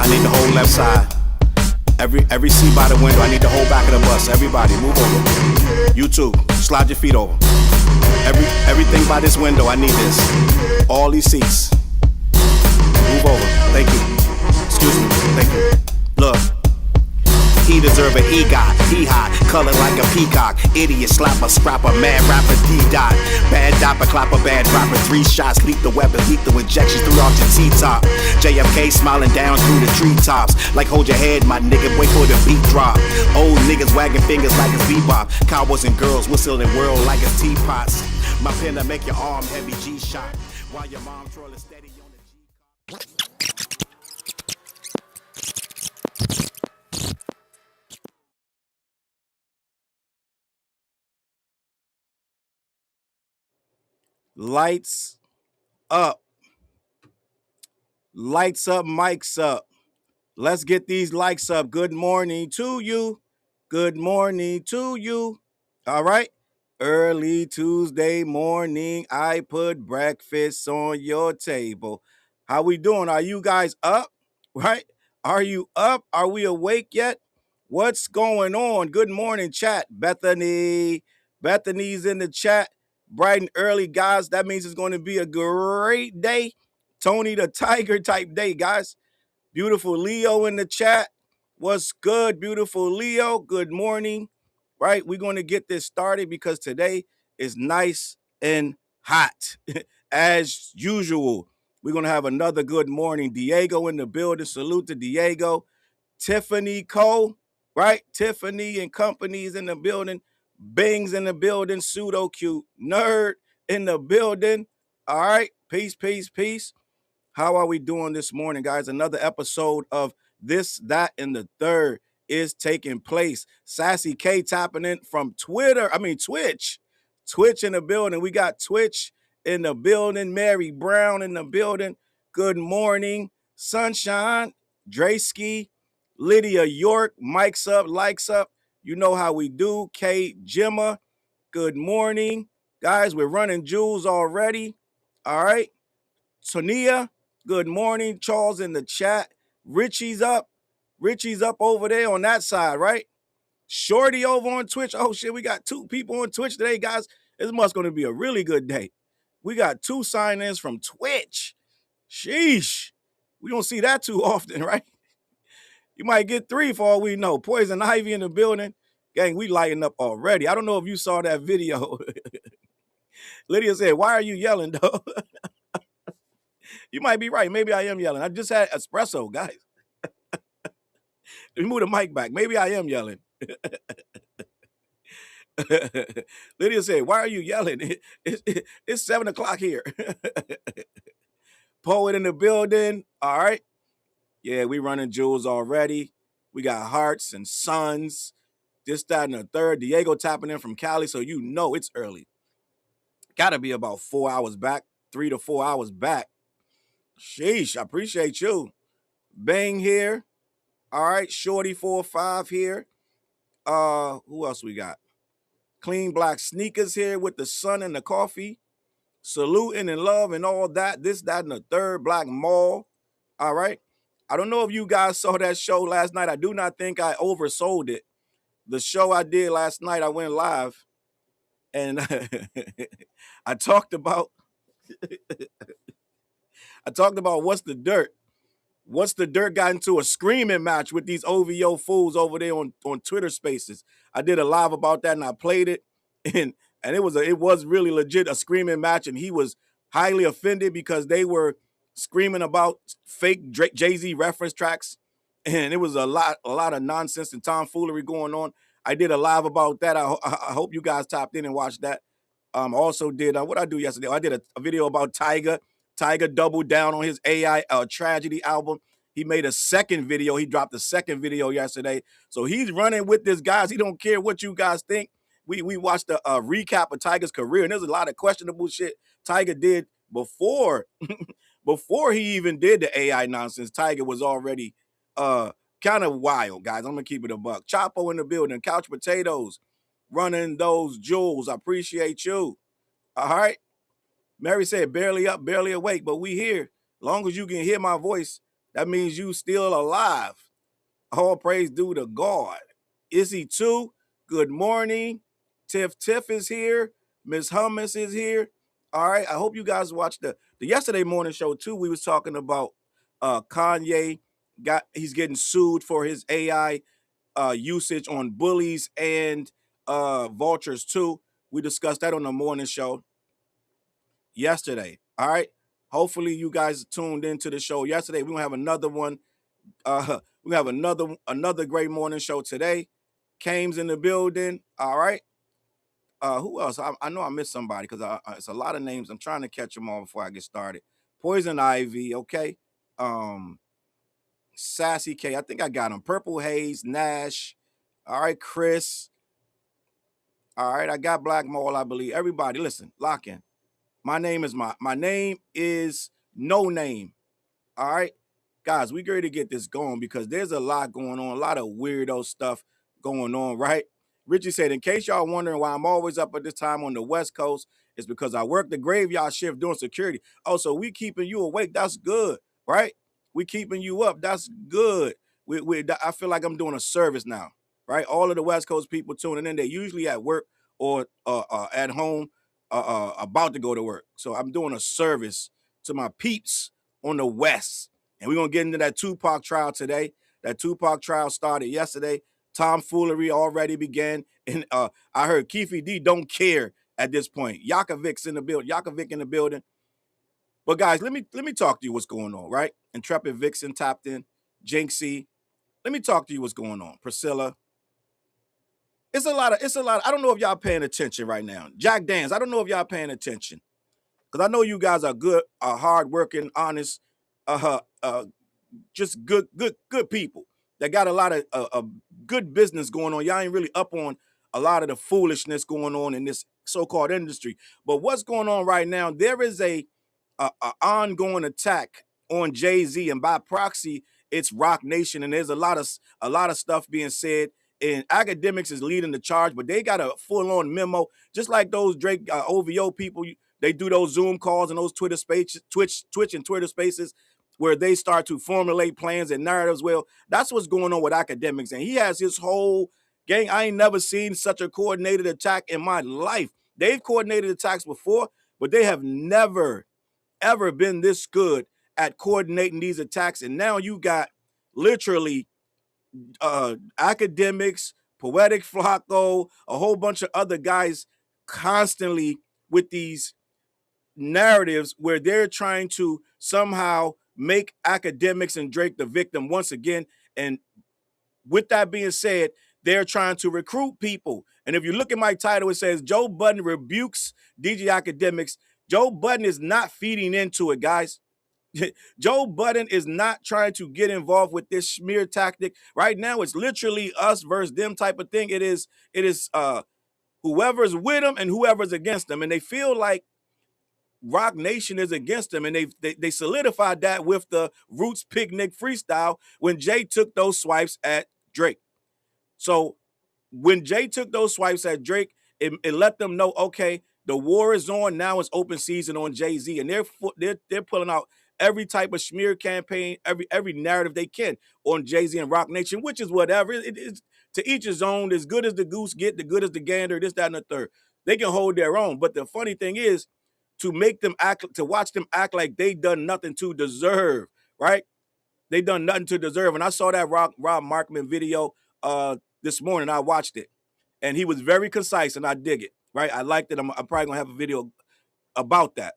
need the whole left side. Every seat by the window, I need the whole back of the bus. Everybody, move over. You too, slide your feet over. Everything by this window, I need this. All these seats. Move over, thank you. Excuse me, thank you. Look. He deserve an EGOT, he hot, color like a peacock. Idiot, slapper, scrapper, mad rapper, D-dot. Bad dopper, clapper, bad dropper. 3 shots, lethal weapons, lethal injections through off your T-top. JFK smiling down through the treetops. Like hold your head, my nigga, wait for the beat drop. Old niggas wagging fingers like it's bebop. Cowboys and girls whistling world like it's teapots. My pen to make your arm heavy G-shot. While your mom trolling steady on the G-cop. Lights up. Lights up, mics up. Let's get these likes up. Good morning to you. Good morning to you. All right. Early Tuesday morning, I put breakfast on your table. How we doing? Are you guys up? Right? Are you up? Are we awake yet? What's going on? Good morning, chat. Bethany. Bethany's in the chat. Bright and early, guys. That means it's going to be a great day. Tony the Tiger type day, guys. Beautiful Leo in the chat. What's good, beautiful Leo? Good morning. Right? We're going to get this started because today is nice and hot. As usual, we're going to have another good morning. Diego in the building. Salute to Diego. Tiffany Cole, right? Tiffany and companies in the building. Bing's in the building. Pseudo cute nerd in the building. All right. Peace, peace, peace. How are we doing this morning, guys? Another episode of This, That, and the Third is taking place. Sassy K tapping in from Twitch. Twitch in the building. We got Twitch in the building. Mary Brown in the building. Good morning. Sunshine, Draysky, Lydia York, mics up, likes up. You know how we do. Kate Gemma, good morning. Guys, we're running jewels already. All right. Sonia, good morning. Charles in the chat. Richie's up. Richie's up over there on that side, right? Shorty over on Twitch. Oh, shit, we got 2 people on Twitch today, guys. This must going to be a really good day. We got 2 sign-ins from Twitch. Sheesh. We don't see that too often, right? You might get 3 for all we know. Poison Ivy in the building. Gang, we lighting up already. I don't know if you saw that video. Lydia said, why are you yelling, though? You might be right. Maybe I am yelling. I just had espresso, guys. Let me move the mic back. Maybe I am yelling. Lydia said, why are you yelling? It's 7 o'clock here. Poet in the building. All right. Yeah, we running jewels already. We got hearts and suns. This, that, and the third. Diego tapping in from Cali, so you know it's early. Got to be about 4 hours back, 3 to 4 hours back. Sheesh, I appreciate you. Bang here. All right, Shorty 45 here. Who else we got? Clean Black Sneakers here with the sun and the coffee. Saluting and love and all that. This, that, and the third. Black Mall. All right. I don't know if you guys saw that show last night. I do not think I oversold it. The show I did last night, I went live. And I talked about what's the dirt. What's the dirt got into a screaming match with these OVO fools over there on Twitter Spaces. I did a live about that and I played it, and it was really legit a screaming match, and he was highly offended because they were screaming about fake Jay-Z reference tracks, and it was a lot of nonsense and tomfoolery going on. I did a live about that. I hope you guys tapped in and watched that. Also did what I do yesterday. I did a video about Tyga. Tyga doubled down on his AI Tragedy album. He made a second video. He dropped a second video yesterday. So he's running with this, guys. He don't care what you guys think. We watched a recap of Tyga's career, and there's a lot of questionable shit Tyga did before before he even did the AI nonsense. Tyga was already kind of wild, guys. I'm gonna keep it a buck. Chapo in the building. Couch Potatoes running those jewels. I appreciate you. All right. Mary said, barely up, barely awake, but we here. Long as you can hear my voice, That means you still alive. All praise due to God. Izzy too. Good morning. Tiff is here. Miss Hummus is here. All right. I hope you guys watched the yesterday morning show too. We was talking about Kanye. He's getting sued for his AI usage on bullies and vultures too. We discussed that on the morning show yesterday. All right. Hopefully you guys tuned into the show yesterday. We're gonna have another one. We have another great morning show today. Kame's in the building. All right. Who else? I know I missed somebody because it's a lot of names. I'm trying to catch them all before I get started. Poison Ivy, okay. Sassy K, I think I got him. Purple Haze, Nash. All right, Chris. All right, I got Black Mole, I believe. Everybody, listen, lock in. My name is No Name. All right, guys, we ready to get this going because there's a lot going on, a lot of weirdo stuff going on, right? Richie said, in case y'all wondering why I'm always up at this time on the West Coast, it's because I work the graveyard shift doing security. Oh, so we keeping you awake. That's good, right? We keeping you up. That's good. I feel like I'm doing a service now, right? All of the West Coast people tuning in, they're usually at work or at home about to go to work. So I'm doing a service to my peeps on the West. And we're going to get into that Tupac trial today. That Tupac trial started yesterday. Tomfoolery already began. And I heard Keefe D don't care at this point. Yakovic's in the building. Yakovic in the building. But guys, let me talk to you what's going on, right? Intrepid Vixen tapped in. Jinxie. Let me talk to you what's going on. Priscilla. It's a lot. I don't know if y'all paying attention right now. Jack Dance, I don't know if y'all paying attention. Because I know you guys are good, hardworking, honest, just good people that got a lot of good business going on. Y'all ain't really up on a lot of the foolishness going on in this so-called industry. But what's going on right now? There is a ongoing attack on Jay-Z, and by proxy, it's Rock Nation. And there's a lot of stuff being said. And Akademiks is leading the charge, but they got a full-on memo, just like those Drake OVO people. They do those Zoom calls and those Twitch and Twitter spaces where they start to formulate plans and narratives. Well, that's what's going on with Akademiks. And he has his whole gang. I ain't never seen such a coordinated attack in my life. They've coordinated attacks before, but they have never, ever been this good at coordinating these attacks. And now you got literally Akademiks, Poetic Flacco, a whole bunch of other guys constantly with these narratives where they're trying to somehow make Akademiks and Drake the victim once again. And with that being said, they're trying to recruit people. And if you look at my title, it says Joe Budden rebukes DJ Akademiks. Joe Budden is not feeding into it, guys. Joe Budden is not trying to get involved with this smear tactic. Right now, it's literally us versus them type of thing. It is whoever's with them and whoever's against them. And they feel like Rock Nation is against them, and they solidified that with the Roots Picnic freestyle when Jay took those swipes at Drake. So when Jay took those swipes at Drake, it let them know, okay, the war is on. Now it's open season on Jay-Z, and they're pulling out every type of smear campaign, every narrative they can on Jay-Z and Rock Nation, which is whatever. It is to each his own. As good as the goose get, the good as the gander, this, that, and the third. They can hold their own. But the funny thing is, to watch them act like they done nothing to deserve, right? They done nothing to deserve. And I saw that Rob Markman video this morning. I watched it, and he was very concise, and I dig it, right? I liked it. I'm probably gonna have a video about that.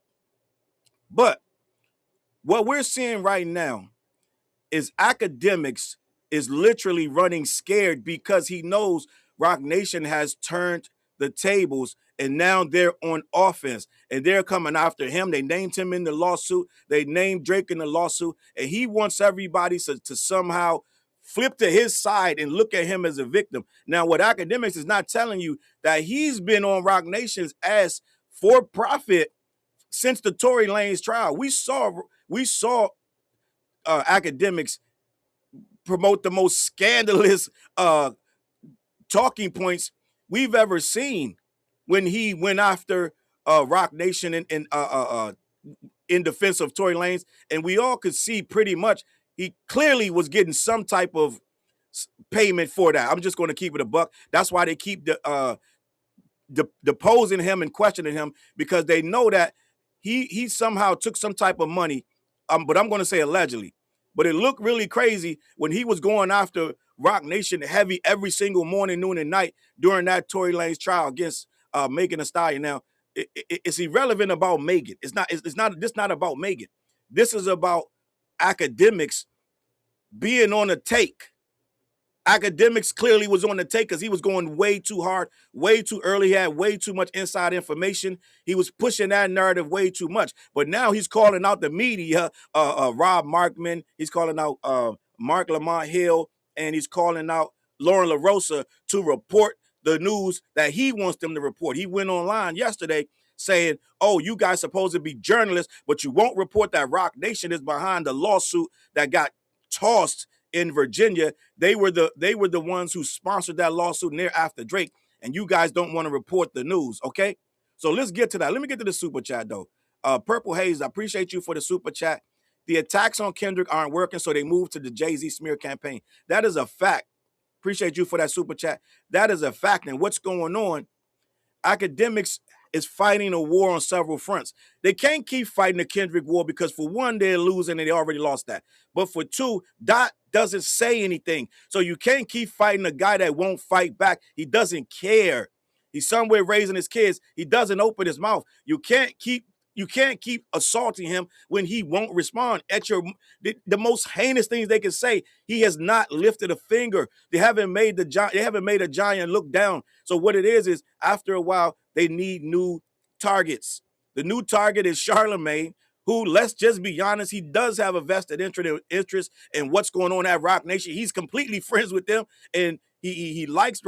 But what we're seeing right now is Akademiks is literally running scared because he knows Rock Nation has turned the tables, and now they're on offense, and they're coming after him. They named him in the lawsuit. They named Drake in the lawsuit, and he wants everybody to somehow flip to his side and look at him as a victim. Now, what Akademiks is not telling you that he's been on Rock Nation's ass for profit since the Tory Lanez trial. We saw Akademiks promote the most scandalous talking points we've ever seen when he went after Rock Nation in defense of Tory Lanez, and we all could see pretty much he clearly was getting some type of payment for that. I'm just going to keep it a buck. That's why they keep deposing him and questioning him, because they know that he somehow took some type of money. But I'm going to say allegedly. But it looked really crazy when he was going after Rock Nation heavy every single morning, noon, and night during that Tory Lanez trial against Megan Thee Stallion. Now, it's irrelevant about Megan. It's not. This not about Megan. This is about Akademiks being on a take. Akademiks clearly was on the take because he was going way too hard, way too early. He had way too much inside information. He was pushing that narrative way too much. But now he's calling out the media, Rob Markman. He's calling out Mark Lamont Hill, and he's calling out Lauren LaRosa to report the news that he wants them to report. He went online yesterday saying, oh, you guys supposed to be journalists, but you won't report that Rock Nation is behind the lawsuit that got tossed in Virginia. They were the ones who sponsored that lawsuit, and they're after Drake, and you guys don't want to report the news, okay? So let's get to that. Let me get to the super chat, though. Purple Haze, I appreciate you for the super chat. The attacks on Kendrick aren't working, so they moved to the Jay-Z smear campaign. That is a fact. Appreciate you for that super chat. That is a fact. And what's going on, Akademiks is fighting a war on several fronts. They can't keep fighting the Kendrick war because, for one, they're losing and they already lost that. But for two, Dot doesn't say anything. So you can't keep fighting a guy that won't fight back. He doesn't care. He's somewhere raising his kids. He doesn't open his mouth. You can't keep assaulting him when he won't respond. At the most heinous things they can say, he has not lifted a finger. They haven't made a giant look down. So what it is after a while, they need new targets. The new target is Charlemagne, who, let's just be honest, he does have a vested interest in what's going on at Rock Nation. He's completely friends with them, and he likes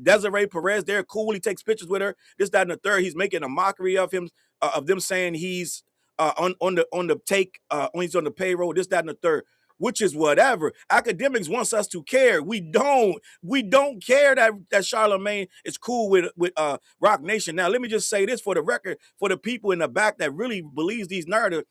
Desiree Perez. They're cool. He takes pictures with her. This, that, and the third. He's making a mockery of him, of them saying he's on the take, when he's on the payroll. This, that, and the third. Which is whatever. Akademiks wants us to care. We don't care that Charlemagne is cool with Rock Nation. Now, let me just say this for the record, for the people in the back that really believes these narratives.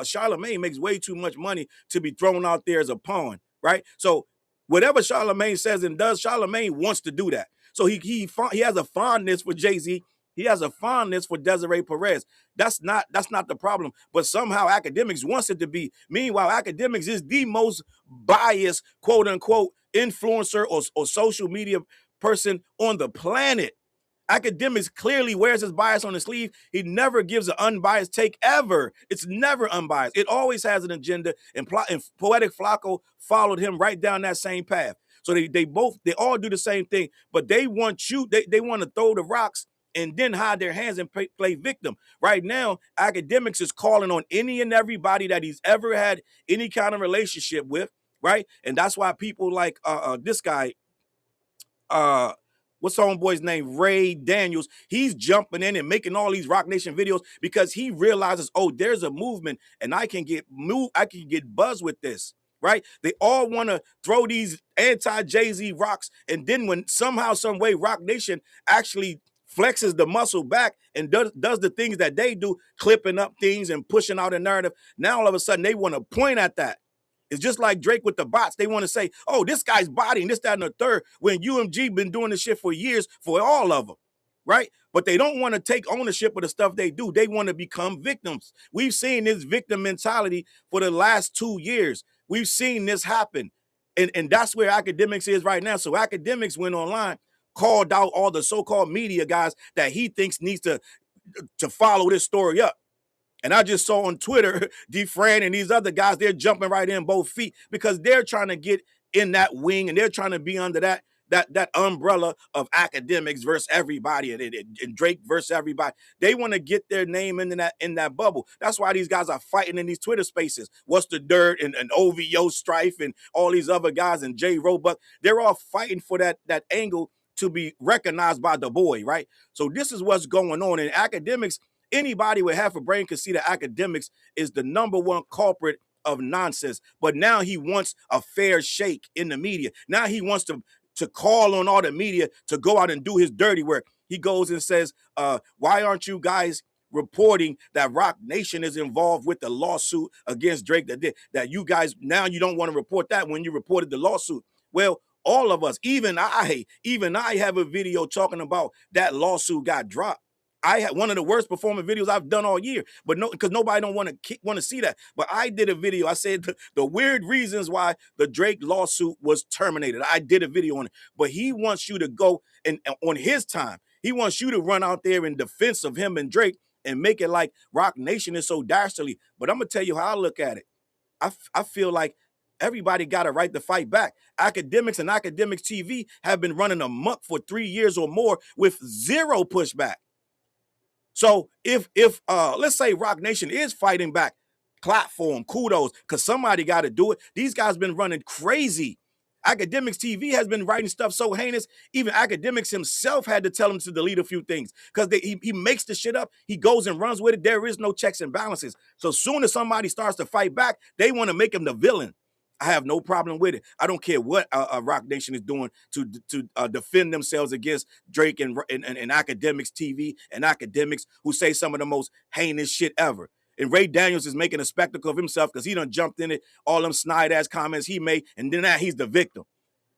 Charlemagne makes way too much money to be thrown out there as a pawn, right? So whatever Charlemagne says and does, Charlemagne wants to do that. So he has a fondness for Jay-Z. He has a fondness for Desiree Perez. That's not the problem. But somehow Akademiks wants it to be. Meanwhile, Akademiks is the most biased, quote unquote, influencer or social media person on the planet. Akademiks clearly wears his bias on his sleeve. He never gives an unbiased take ever. It's never unbiased. It always has an agenda. And Poetic Flacco followed him right down that same path. So they all do the same thing, but they want they want to throw the rocks and then hide their hands and play victim. Right now, Akademiks is calling on any and everybody that he's ever had any kind of relationship with, right? And that's why people like this guy, what's the homeboy's name? Ray Daniels. He's jumping in and making all these Rock Nation videos because he realizes, oh, there's a movement and I can get buzz with this, right? They all want to throw these anti-Jay-Z rocks, and then when somehow, some way, Rock Nation actually flexes the muscle back and does the things that they do, clipping up things and pushing out a narrative, now all of a sudden they want to point at that. It's just like Drake with the bots. They want to say, oh, this guy's bodying this, that, and the third, when UMG been doing this shit for years for all of them, right? But they don't want to take ownership of the stuff they do. They want to become victims. We've seen this victim mentality for the last 2 years. We've seen this happen. And that's where Akademiks is right now. So Akademiks went online, called out all the so-called media guys that he thinks needs to follow this story up. And I just saw on Twitter, DeFran and these other guys, they're jumping right in both feet because they're trying to get in that wing and they're trying to be under that umbrella of Akademiks versus everybody and Drake versus everybody. They want to get their name in that bubble. That's why these guys are fighting in these Twitter spaces. What's the Dirt and OVO Strife and all these other guys and J Roebuck. They're all fighting for that angle to be recognized by the boy, right? So this is what's going on. And Akademiks, anybody with half a brain can see that Akademiks is the #1 culprit of nonsense. But now he wants a fair shake in the media. Now he wants to call on all the media to go out and do his dirty work. He goes and says, why aren't you guys reporting that Rock Nation is involved with the lawsuit against Drake that you guys now you don't want to report that when you reported the lawsuit. Well, all of us, even I have a video talking about that lawsuit got dropped. I had one of the worst performing videos I've done all year, but no, because nobody don't want to see that. But I did a video. I said the weird reasons why the Drake lawsuit was terminated. I did a video on it, but he wants you to go and on his time. He wants you to run out there in defense of him and Drake and make it like Rock Nation is so dastardly. But I'm gonna tell you how I look at it. I feel like everybody got a right to fight back. Akademiks and Akademiks TV have been running amok for 3 years or more with zero pushback. So if let's say Rock Nation is fighting back, clap for them, kudos, because somebody got to do it. These guys been running crazy. Akademiks TV has been writing stuff so heinous, even Akademiks himself had to tell him to delete a few things because he makes the shit up. He goes and runs with it. There is no checks and balances. So soon as somebody starts to fight back, they want to make him the villain. I have no problem with it. I don't care what Rock Nation is doing to defend themselves against Drake and Akademiks TV and Akademiks who say some of the most heinous shit ever. And Ray Daniels is making a spectacle of himself because he done jumped in it, all them snide-ass comments he made, and then now he's the victim.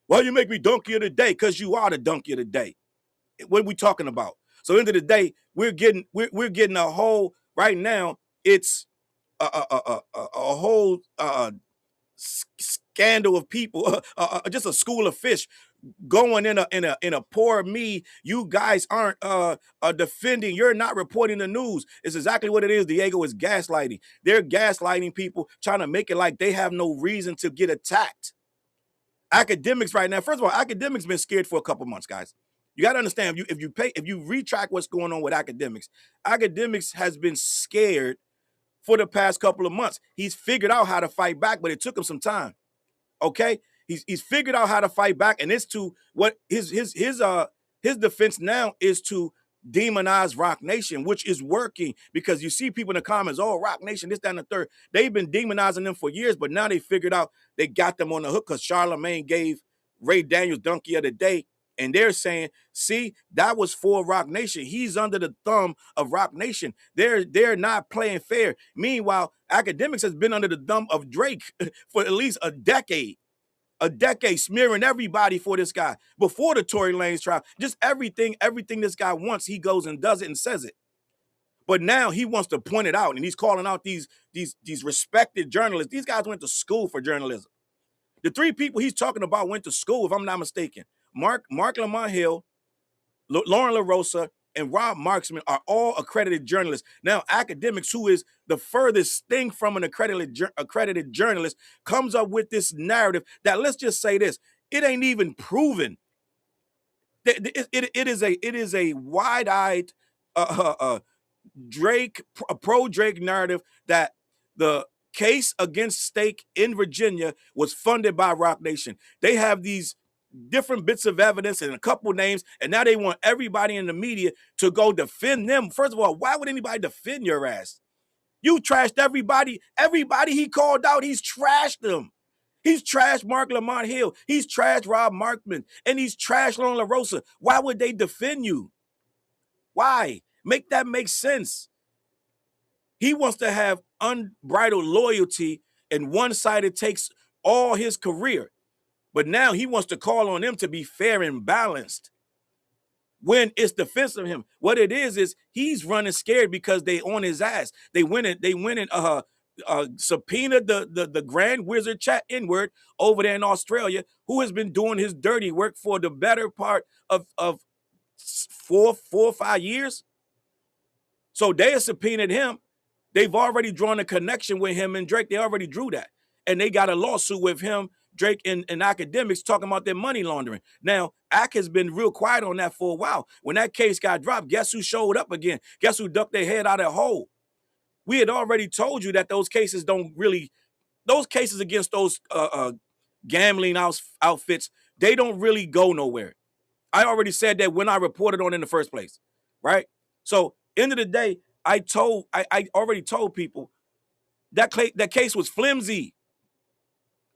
Well, you make me donkey of the day because you are the donkey of the day. What are we talking about? So end of the day, we're getting a whole, right now, it's a whole scandal of people, just a school of fish going in a poor me. You guys aren't defending. You're not reporting the news. It's exactly what it is. Diego is gaslighting. They're gaslighting people, trying to make it like they have no reason to get attacked. Akademiks right now, first of all, Akademiks been scared for a couple months, guys. You got to understand, if you retrack what's going on with Akademiks has been scared for the past couple of months. He's figured out how to fight back, but it took him some time. Okay? He's figured out how to fight back, and it's to what his defense now is to demonize Rock Nation, which is working because you see people in the comments, oh, Rock Nation, this, that, and the third. They've been demonizing them for years, but now they figured out they got them on the hook because Charlamagne gave Ray Daniels Donkey of the Day. And they're saying, see, that was for Rock Nation. He's under the thumb of Rock Nation. They're not playing fair. Meanwhile, Akademiks has been under the thumb of Drake for at least a decade, smearing everybody for this guy. Before the Tory Lanez trial, just everything this guy wants, he goes and does it and says it. But now he wants to point it out, and he's calling out these respected journalists. These guys went to school for journalism. The three people he's talking about went to school, if I'm not mistaken. Mark Lamont Hill, Lauren LaRosa, and Rob Marksman are all accredited journalists. Now, Akademiks, who is the furthest thing from an accredited journalist, comes up with this narrative that, let's just say this, it ain't even proven. It is a wide-eyed pro-Drake narrative that the case against Stake in Virginia was funded by Rock Nation. They have these different bits of evidence and a couple names, and now they want everybody in the media to go defend them. First of all, why would anybody defend your ass? You trashed everybody. Everybody he called out, he's trashed them. He's trashed Mark Lamont Hill. He's trashed Rob Markman. And he's trashed Lauren LaRosa. Why would they defend you? Why? Make that make sense. He wants to have unbridled loyalty, and one-sided takes all his career. But now he wants to call on them to be fair and balanced when it's defensive of him. What it is he's running scared because they on his ass. They went and subpoenaed the Grand Wizard Chat N-word over there in Australia, who has been doing his dirty work for the better part of 4 or 5 years. So they have subpoenaed him. They've already drawn a connection with him and Drake. They already drew that. And they got a lawsuit with him, Drake, and Akademiks talking about their money laundering. Now, Ak has been real quiet on that for a while. When that case got dropped, guess who showed up again? Guess who ducked their head out of the hole? We had already told you that those cases against those gambling outfits, they don't really go nowhere. I already said that when I reported on it in the first place, right? So, end of the day, I already told people that case was flimsy.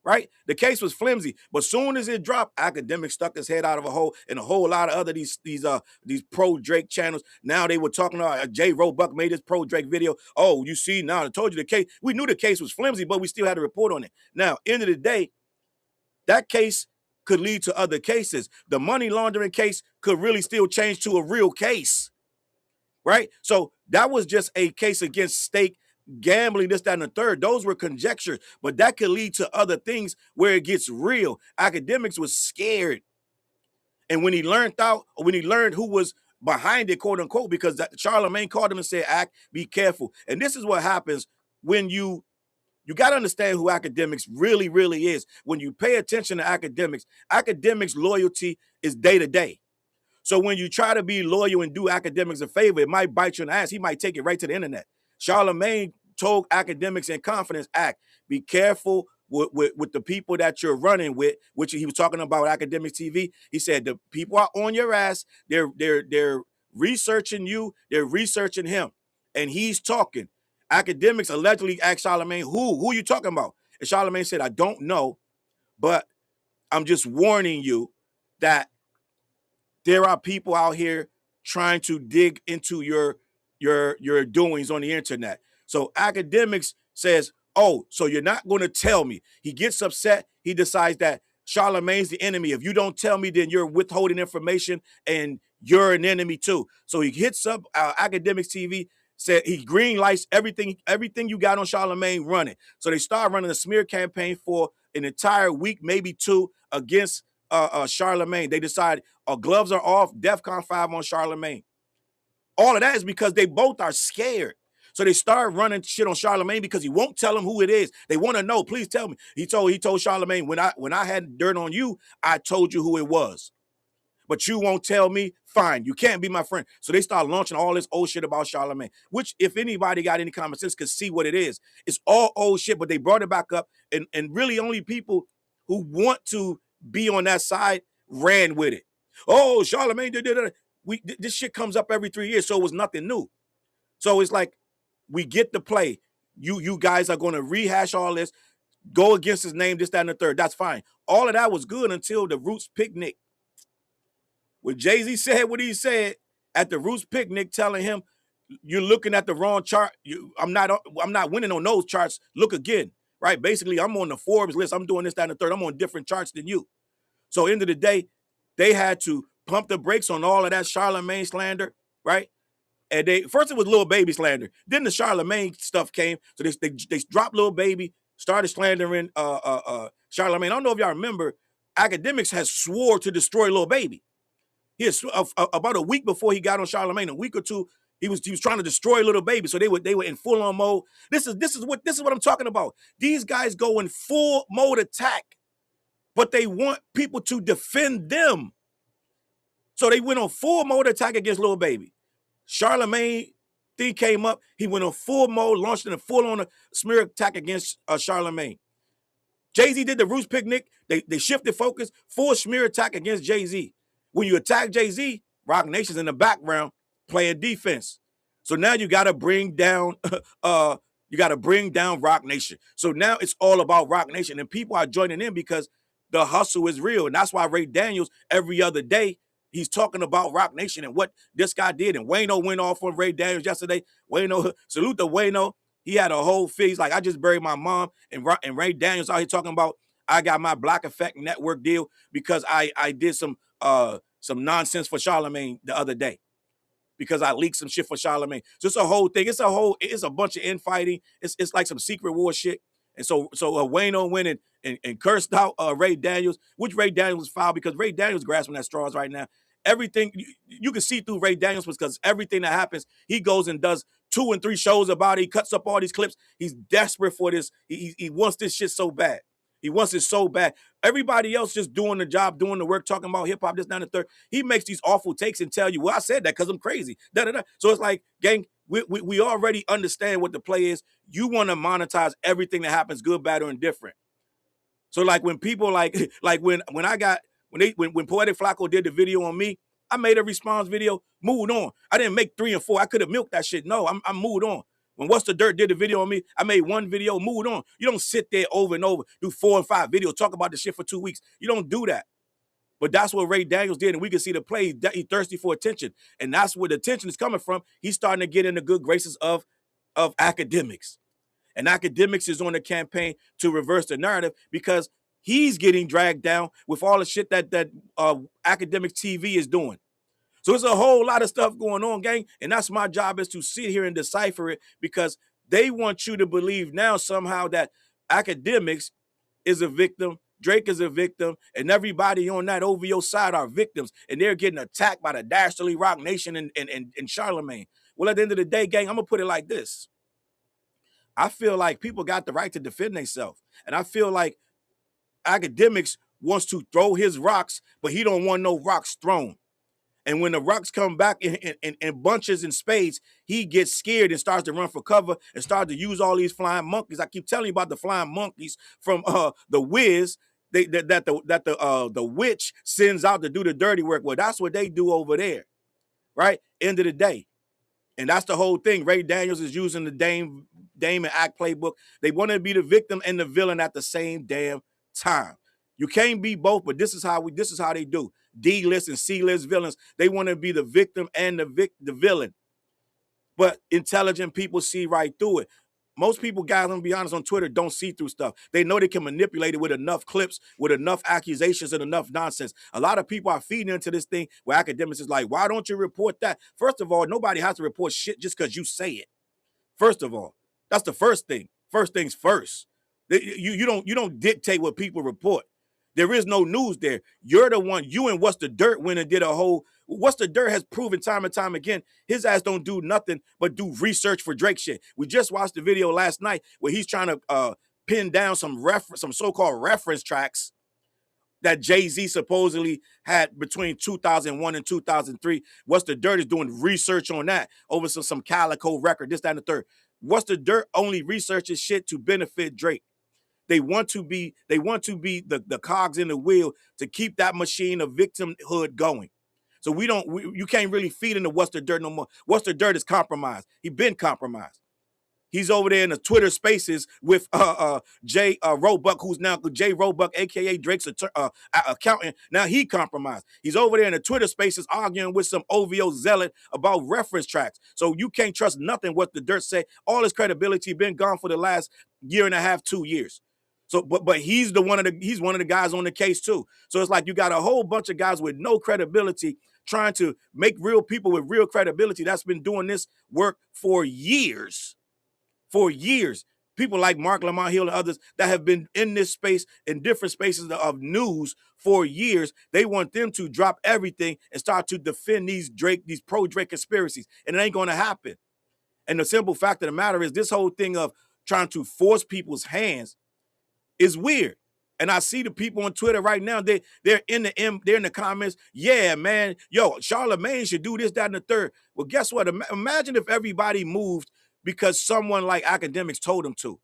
right? The case was flimsy, but soon as it dropped, Akademiks stuck his head out of a hole, and a whole lot of other these pro Drake channels. Now they were talking about J. Roebuck made this pro Drake video. Oh, you see, now I told you the case. We knew the case was flimsy, but we still had to report on it. Now, end of the day, that case could lead to other cases. The money laundering case could really still change to a real case, right? So that was just a case against stake gambling, this, that, and the third. Those were conjectures, but that could lead to other things where it gets real. Akademiks was scared. And when he learned who was behind it, quote unquote, because Charlemagne called him and said, "Act, be careful." And this is what happens when you got to understand who Akademiks really, really is. When you pay attention to Akademiks' loyalty is day to day. So when you try to be loyal and do Akademiks a favor, it might bite you in the ass. He might take it right to the internet. Charlemagne told Akademiks in confidence, "Act, be careful with the people that you're running with," which he was talking about Akademiks TV. He said, the people are on your ass. They're researching you. They're researching him. And he's talking. Akademiks allegedly asked Charlemagne, who are you talking about? And Charlemagne said, "I don't know, but I'm just warning you that there are people out here trying to dig into your doings on the internet." So Akademiks says, "Oh, so you're not going to tell me." He gets upset. He decides that Charlemagne's the enemy. If you don't tell me, then you're withholding information and you're an enemy too. So he hits up Akademiks TV, said he green lights everything you got on Charlemagne, running. So they start running a smear campaign for an entire week, maybe two, against Charlemagne. They decide gloves are off, DEFCON 5 on Charlemagne. All of that is because they both are scared. So they start running shit on Charlemagne because he won't tell them who it is. They want to know. Please tell me. He told Charlemagne, when I had dirt on you, I told you who it was. But you won't tell me, fine, you can't be my friend. So they start launching all this old shit about Charlemagne, which if anybody got any common sense could see what it is. It's all old shit, but they brought it back up, and really only people who want to be on that side ran with it. Oh, Charlemagne, this shit comes up every 3 years, so it was nothing new. So it's like, we get the play. You guys are going to rehash all this, go against his name, this, that, and the third. That's fine. All of that was good until the Roots picnic. When Jay-Z said what he said at the Roots picnic, telling him, "You're looking at the wrong chart. I'm not winning on those charts. Look again." Right? Basically, I'm on the Forbes list. I'm doing this, that, and the third. I'm on different charts than you. So end of the day, they had to pump the brakes on all of that Charlemagne slander, right? And first it was Lil Baby slander. Then the Charlemagne stuff came. So they dropped Lil Baby, started slandering Charlemagne. I don't know if y'all remember, Akademiks has swore to destroy Lil Baby. He has, about a week before he got on Charlemagne, a week or two, he was trying to destroy Lil Baby. So they were in full on mode. This is what I'm talking about. These guys go in full mode attack, but they want people to defend them. So they went on full mode attack against Lil Baby. Charlemagne thing came up. He went on full mode, launched in a full-on smear attack against Charlemagne. Jay-Z did the Roots picnic. They shifted focus, full smear attack against Jay-Z. When you attack Jay-Z, Roc Nation's in the background playing defense. So now you got to bring down Roc Nation. So now it's all about Roc Nation, and people are joining in because the hustle is real, and that's why Ray Daniels every other day he's talking about Roc Nation and what this guy did. And Wayno went off on Ray Daniels yesterday. Wayno, salute to Wayno. He had a whole feast like, "I just buried my mom," and Ray Daniels out here talking about, "I got my Black Effect Network deal because I did some nonsense for Charlemagne the other day, because I leaked some shit for Charlemagne." So it's a whole thing. It's a bunch of infighting. It's like some secret war shit. And so Wayno went and cursed out Ray Daniels, which Ray Daniels was foul because Ray Daniels grasping at straws right now. Everything you can see through Ray Daniels because everything that happens, he goes and does 2 and 3 shows about it. He cuts up all these clips. He's desperate for this. He wants this shit so bad. He wants it so bad. Everybody else just doing the job, doing the work, talking about hip-hop, this, down the third. He makes these awful takes and tell you, "Well, I said that because I'm crazy." So it's like, gang, we already understand what the play is. You want to monetize everything that happens, good, bad, or indifferent. So like when people like when Poetic Flacco did the video on me, I made a response video, moved on. I didn't make 3 and 4. I could have milked that shit. No, I'm moved on. When What's the Dirt did the video on me, I made one video, moved on. You don't sit there over and over, do 4 and 5 videos, talk about the shit for 2 weeks. You don't do that. But that's what Ray Daniels did, and we can see the play. He's thirsty for attention, and that's where the attention is coming from. He's starting to get in the good graces of Akademiks, and Akademiks is on the campaign to reverse the narrative because he's getting dragged down with all the shit that Akademiks TV is doing. So it's a whole lot of stuff going on, gang, and that's my job, is to sit here and decipher it, because they want you to believe now somehow that Akademiks is a victim, Drake is a victim, and everybody on that OVO side are victims, and they're getting attacked by the Dastardly Rock Nation and Charlemagne. Well, at the end of the day, gang, I'm going to put it like this. I feel like people got the right to defend themselves, and I feel like Akademiks wants to throw his rocks, but he don't want no rocks thrown. And when the rocks come back in bunches and spades, he gets scared and starts to run for cover and start to use all these flying monkeys. I keep telling you about the flying monkeys from the Wiz that the witch sends out to do the dirty work. Well, that's what they do over there, right? End of the day. And that's the whole thing. Ray Daniels is using the Dame and Act playbook. They want to be the victim and the villain at the same damn time. You can't be both, but this is how they do. D-list and C-list villains. They want to be the victim and the villain. But intelligent people see right through it. Most people, guys, I'm gonna be honest, on Twitter don't see through stuff. They know they can manipulate it with enough clips, with enough accusations and enough nonsense. A lot of people are feeding into this thing where Akademiks is like, why don't you report that? First of all, nobody has to report shit just because you say it. First of all, that's the first thing. First things first. You don't dictate what people report. There is no news there. You're the one. You and What's the Dirt went and did a whole. What's the Dirt has proven time and time again, his ass don't do nothing but do research for Drake shit. We just watched the video last night where he's trying to pin down some so-called reference tracks that Jay-Z supposedly had between 2001 and 2003. What's the Dirt is doing research on that over some Calico record, this, that, and the third. What's the Dirt only researches shit to benefit Drake. They want to be the cogs in the wheel to keep that machine of victimhood going. So you can't really feed into What's the Dirt no more. What's the Dirt is compromised. He been compromised. He's over there in the Twitter spaces with Jay Roebuck, who's now Jay Roebuck, aka Drake's accountant. Now he compromised. He's over there in the Twitter spaces arguing with some OVO zealot about reference tracks. So you can't trust nothing what the Dirt say. All his credibility been gone for the last year and a half, 2 years. So, but he's one of the guys on the case too. So it's like you got a whole bunch of guys with no credibility trying to make real people with real credibility that's been doing this work for years. For years. People like Mark Lamont Hill and others that have been in this space, in different spaces of news for years. They want them to drop everything and start to defend these pro-Drake conspiracies. And it ain't going to happen. And the simple fact of the matter is this whole thing of trying to force people's hands is weird. And I see the people on Twitter right now, they're in the comments. Yeah, man, yo, Charlemagne should do this, that, and the third. Well, guess what? Imagine if everybody moved because someone like Akademiks told them to.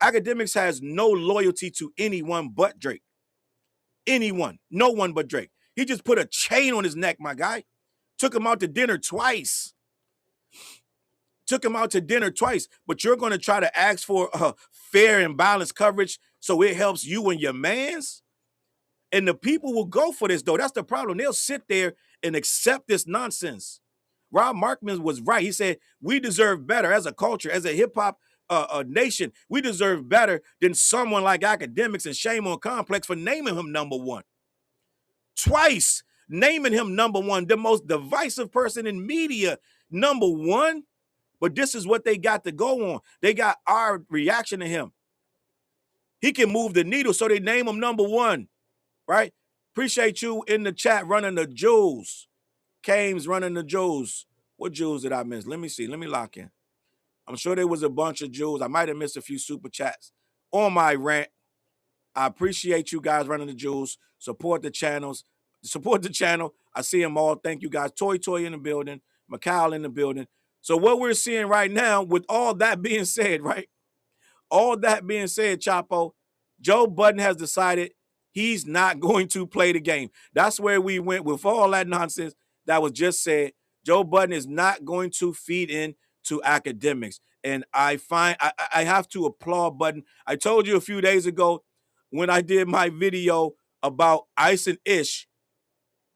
Akademiks has no loyalty to anyone but Drake. Anyone. No one but Drake. He just put a chain on his neck, my guy. Took him out to dinner twice. Took him out to dinner twice. But you're going to try to ask for fair and balanced coverage so it helps you and your mans? And the people will go for this, though. That's the problem. They'll sit there and accept this nonsense. Rob Markman was right. He said, we deserve better as a culture, as a hip-hop nation. We deserve better than someone like Akademiks, and shame on Complex for naming him number one. Twice naming him number one, the most divisive person in media, number one. But this is what they got to go on. They got our reaction to him. He can move the needle, so they name him number one, right? Appreciate you in the chat running the jewels. Kames running the jewels. What jewels did I miss? Let me see. Let me lock in. I'm sure there was a bunch of jewels. I might have missed a few super chats on my rant. I appreciate you guys running the jewels. Support the channels. Support the channel. I see them all. Thank you guys. Toy in the building. Macau in the building. So what we're seeing right now, with all that being said, right? All that being said, Chapo, Joe Budden has decided he's not going to play the game. That's where we went with all that nonsense that was just said. Joe Budden is not going to feed in to Akademiks. And I have to applaud Budden. I told you a few days ago when I did my video about Ice and Ish,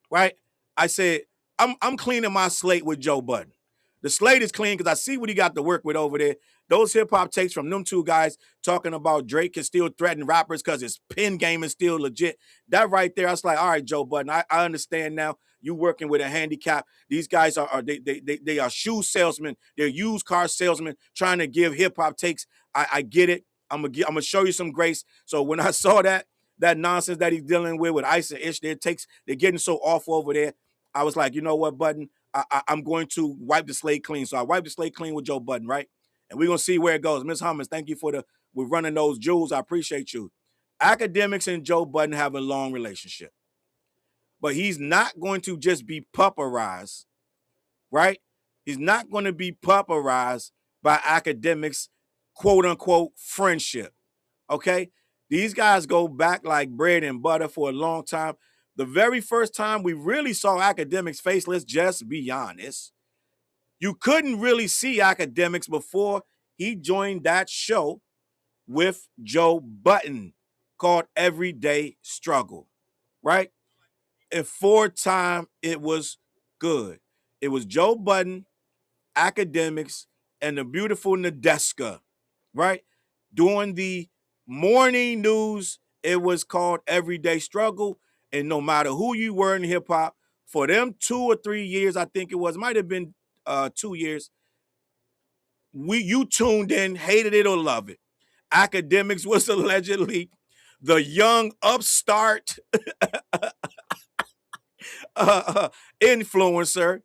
right? I said, I'm cleaning my slate with Joe Budden. The slate is clean because I see what he got to work with over there. Those hip-hop takes from them two guys talking about Drake can still threaten rappers because his pen game is still legit. That right there, I was like, all right, Joe Budden, I understand now. You working with a handicap. These guys they are shoe salesmen. They're used car salesmen trying to give hip-hop takes. I get it. I'm gonna show you some grace. So when I saw that nonsense that he's dealing with Ice and Ish, they're getting so awful over there. I was like, you know what, Budden? I'm going to wipe the slate clean. So I wiped the slate clean with Joe Budden, right? And we're going to see where it goes. Miss Hummins, thank you for running those jewels. I appreciate you. Akademiks and Joe Budden have a long relationship. But he's not going to just be pupperized, right? He's not going to be pupperized by Akademiks, quote unquote, friendship. Okay? These guys go back like bread and butter for a long time. The very first time we really saw Akademiks' face, let's just be honest, you couldn't really see Akademiks before he joined that show with Joe Budden called Everyday Struggle, right? And for a time, it was good. It was Joe Budden, Akademiks, and the beautiful Nadeska, right? Doing the morning news, it was called Everyday Struggle. And no matter who you were in hip hop, for them 2 or 3 years, I think it was, might have been 2 years, you tuned in, hated it or love it. Akademiks was allegedly the young upstart influencer,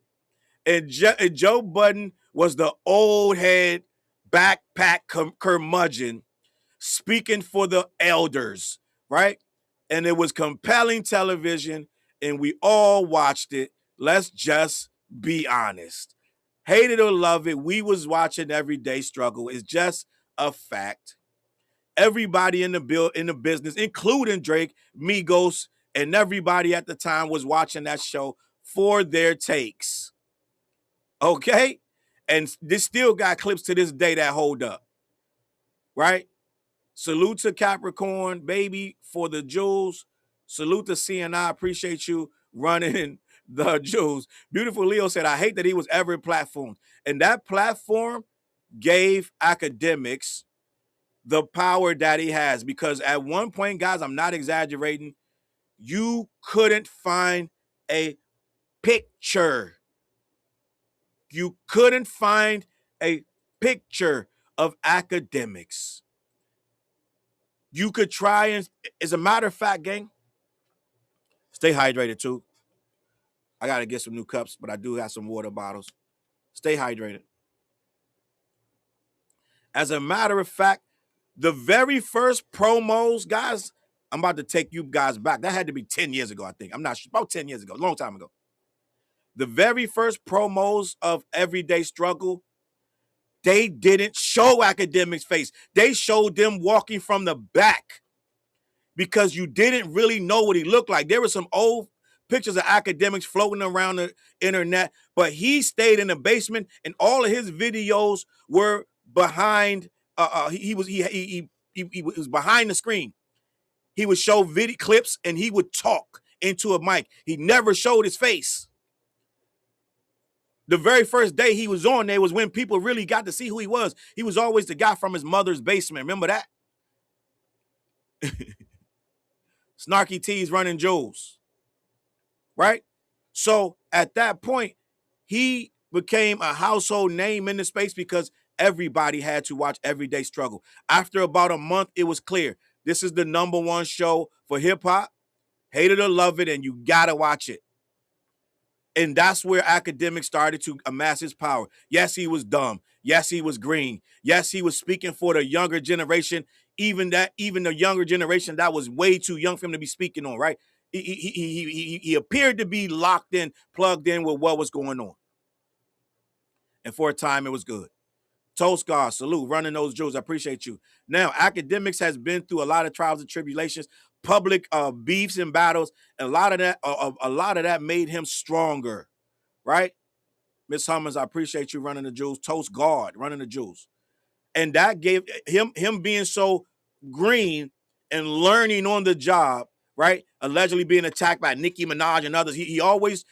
and Joe Budden was the old head backpack curmudgeon speaking for the elders, right? And it was compelling television, and we all watched it. Let's just be honest. Hate it or love it, we was watching Everyday Struggle. It's just a fact. Everybody in the business, including Drake, Migos, and everybody at the time was watching that show for their takes. Okay? And this still got clips to this day that hold up. Right? Salute to Capricorn, baby, for the jewels. Salute to CNI. Appreciate you running the jewels. Beautiful Leo said, I hate that he was ever platformed. And that platform gave Akademiks the power that he has. Because at one point, guys, I'm not exaggerating, you couldn't find a picture. You couldn't find a picture of Akademiks. You could try and, as a matter of fact, gang, stay hydrated too. I got to get some new cups, but I do have some water bottles. Stay hydrated. As a matter of fact, the very first promos, guys, I'm about to take you guys back. That had to be 10 years ago, I think. I'm not sure. About 10 years ago, a long time ago. The very first promos of Everyday Struggle, they didn't show Akademiks' face. They showed them walking from the back because you didn't really know what he looked like. There were some old pictures of Akademiks floating around the internet, but he stayed in the basement, and all of his videos were behind. He was behind the screen. He would show video clips, and he would talk into a mic. He never showed his face. The very first day he was on there was when people really got to see who he was. He was always the guy from his mother's basement. Remember that? Snarky T's running jewels. Right? So at that point, he became a household name in the space because everybody had to watch Everyday Struggle. After about a month, it was clear. This is the #1 show for hip hop. Hate it or love it, and you gotta watch it. And that's where Akademiks started to amass his power. Yes, he was dumb. Yes, he was green. Yes, he was speaking for the younger generation, even the younger generation that was way too young for him to be speaking on, right? He appeared to be locked in, plugged in with what was going on. And for a time, it was good. Toast God, salute, running those jewels. I appreciate you. Now, Akademiks has been through a lot of trials and tribulations, public beefs and battles, and a lot of that made him stronger, right? Miss Hummers, I appreciate you running the jewels. Toast God, running the jewels. And that gave him being so green and learning on the job, right? Allegedly being attacked by Nicki Minaj and others. He always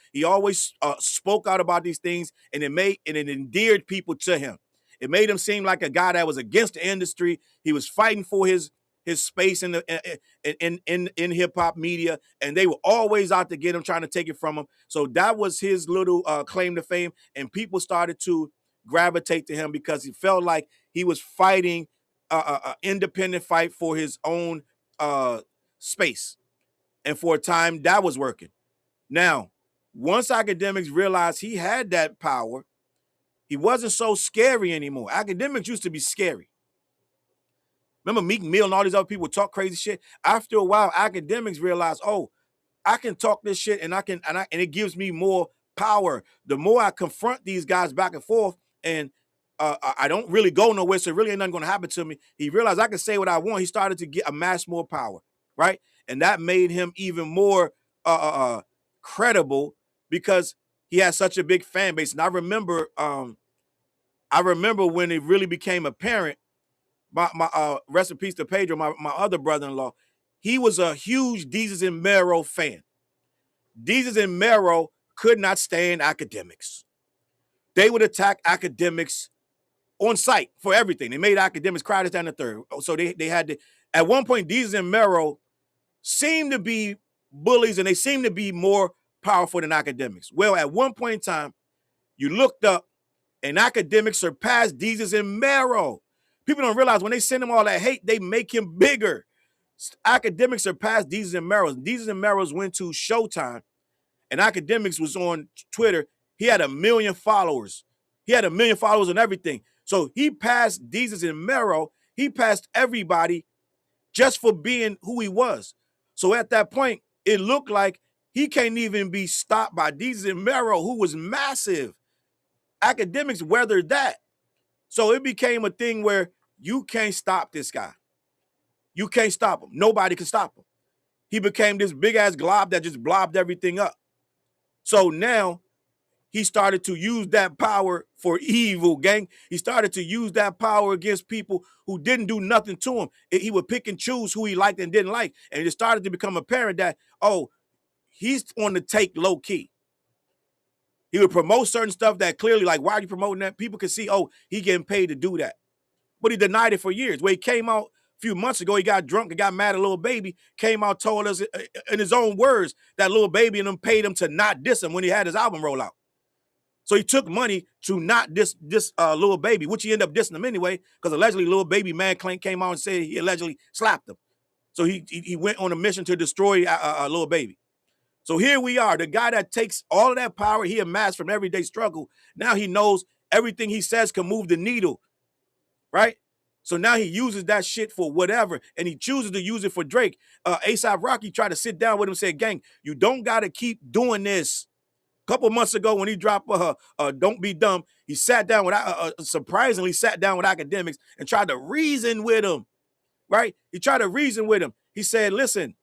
spoke out about these things, and it endeared people to him. It made him seem like a guy that was against the industry. He was fighting for his space in the in hip hop media, and they were always out to get him, trying to take it from him. So that was his little claim to fame, and people started to gravitate to him because he felt like he was fighting an independent fight for his own space, and for a time that was working. Now, once Akademiks realized he had that power, he wasn't so scary anymore. Akademiks used to be scary. Remember Meek Mill and all these other people talk crazy shit? After a while, Akademiks realized, oh, I can talk this shit, and it gives me more power. The more I confront these guys back and forth, and I don't really go nowhere, so really ain't nothing gonna happen to me. He realized I can say what I want. He started to amass more power, right? And that made him even more credible because he had such a big fan base. And I remember when it really became apparent. My rest in peace to Pedro, my other brother-in-law. He was a huge Deezus and Mero fan. Deezus and Mero could not stand Akademiks. They would attack Akademiks on site for everything. They made Akademiks cry this, down the third. So they had to. At one point, Deezus and Mero seemed to be bullies, and they seemed to be more powerful than Akademiks. Well, at one point in time, you looked up, and Akademiks surpassed Deezus and Mero. People don't realize when they send him all that hate, they make him bigger. Akademiks surpassed Deezus and Mero's. Deezus and Mero's went to Showtime, and Akademiks was on Twitter. He had 1 million followers. He had 1 million followers and everything. So he passed Deezus and Mero. He passed everybody just for being who he was. So at that point, it looked like he can't even be stopped by Deezus and Mero, who was massive. Akademiks weathered that. So it became a thing where you can't stop this guy. You can't stop him. Nobody can stop him. He became this big-ass glob that just blobbed everything up. So now he started to use that power for evil, gang. He started to use that power against people who didn't do nothing to him. He would pick and choose who he liked and didn't like. And it started to become apparent that, oh, he's on the take low-key. He would promote certain stuff that clearly, like, why are you promoting that? People could see, oh, he getting paid to do that. But he denied it for years. When he came out a few months ago, he got drunk and got mad at Lil Baby, came out, told us in his own words that Lil Baby and them paid him to not diss him when he had his album roll out. So he took money to not diss Lil Baby, which he ended up dissing him anyway, because allegedly Lil Baby man came out and said he allegedly slapped him. So he went on a mission to destroy Lil Baby. So here we are, the guy that takes all of that power he amassed from everyday struggle. Now he knows everything he says can move the needle, right? So now he uses that shit for whatever, and he chooses to use it for Drake. A$AP Rocky tried to sit down with him and said, gang, you don't got to keep doing this. A couple months ago when he dropped Don't Be Dumb, he sat down with, surprisingly sat down with Akademiks and tried to reason with him, right? He tried to reason with him. He said, listen,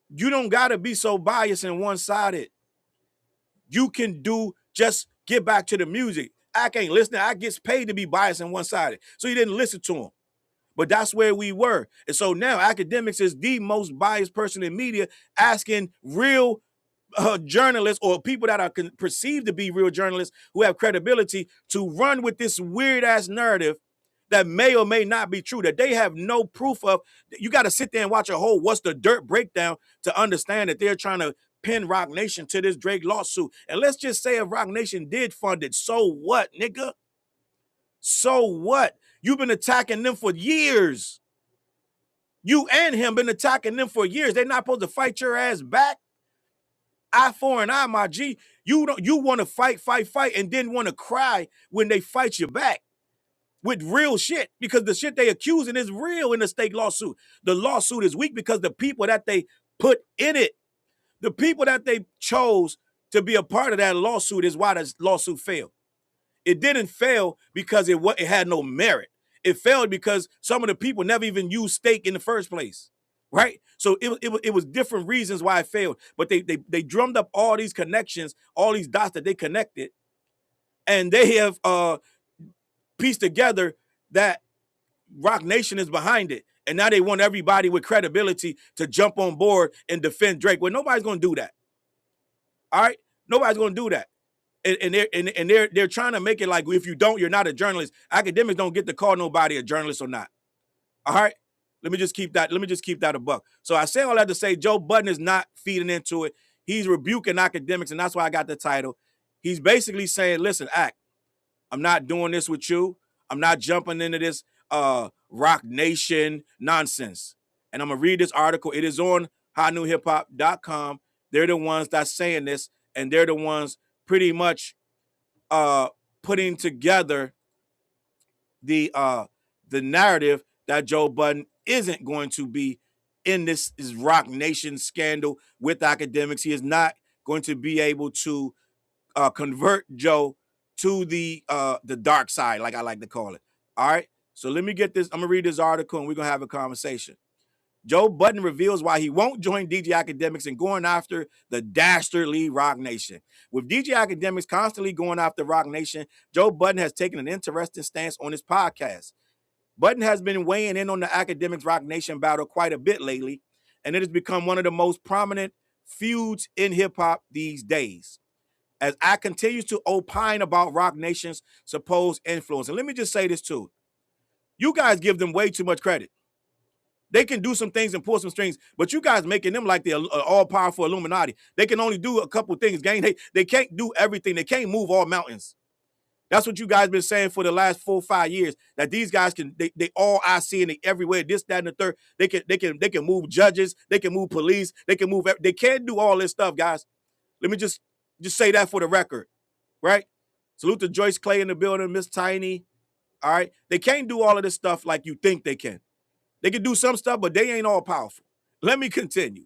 you don't got to be so biased and one-sided. You can just get back to the music. I can't listen. I gets paid to be biased and one-sided. So he didn't listen to him. But that's where we were. And so now Akademiks is the most biased person in media, asking real journalists or people that are perceived to be real journalists who have credibility to run with this weird-ass narrative that may or may not be true, that they have no proof of. You got to sit there and watch a whole What's the Dirt breakdown to understand that they're trying to pin Roc Nation to this Drake lawsuit. And let's just say if Roc Nation did fund it, so what, nigga? So what? You've been attacking them for years. You and him been attacking them for years. They're not supposed to fight your ass back. Eye for an eye, my G. You want to fight, and then want to cry when they fight you back with real shit, because the shit they accusing is real in the state lawsuit. The lawsuit is weak because the people that they put in it, the people that they chose to be a part of that lawsuit is why the lawsuit failed. It didn't fail because it had no merit. It failed because some of the people never even used stake in the first place, right? So it was different reasons why it failed. But they drummed up all these connections, all these dots that they connected, and they have pieced together that Rock Nation is behind it. And now they want everybody with credibility to jump on board and defend Drake. Well, nobody's going to do that. All right? Nobody's going to do that. And they're trying to make it like if you don't, you're not a journalist. Academics don't get to call nobody a journalist or not. All right? Let me just keep that a buck. So I say all that to say Joe Budden is not feeding into it. He's rebuking academics, and that's why I got the title. He's basically saying, listen, I'm not doing this with you. I'm not jumping into this Rock Nation nonsense. And I'm going to read this article. It is on hotnewhiphop.com. They're the ones that's saying this, and they're the ones pretty much putting together the narrative that Joe Budden isn't going to be in this Rock Nation scandal with academics. He is not going to be able to convert Joe to the dark side, like I like to call it. All right. So let me get this. I'm gonna read this article and we're gonna have a conversation. Joe Budden reveals why he won't join DJ Akademiks and going after the dastardly Rock Nation. With DJ Akademiks constantly going after Rock Nation, Joe Budden has taken an interesting stance on his podcast. Budden has been weighing in on the Akademiks Rock Nation battle quite a bit lately, and it has become one of the most prominent feuds in hip-hop these days, as I continues to opine about Rock Nation's supposed influence. And let me just say this too. You guys give them way too much credit. They can do some things and pull some strings, but you guys making them like the all-powerful Illuminati. They can only do a couple things. They can't do everything. They can't move all mountains. That's what you guys been saying for the last 4 or 5 years, that these guys can, they all I see and they everywhere, this, that, and the third. They can move judges, they can move police, they can move, they can't do all this stuff, guys. Let me just say that for the record, right? Salute to Joyce Clay in the building, Miss Tiny. All right. They can't do all of this stuff like you think they can. They can do some stuff, but they ain't all powerful. Let me continue.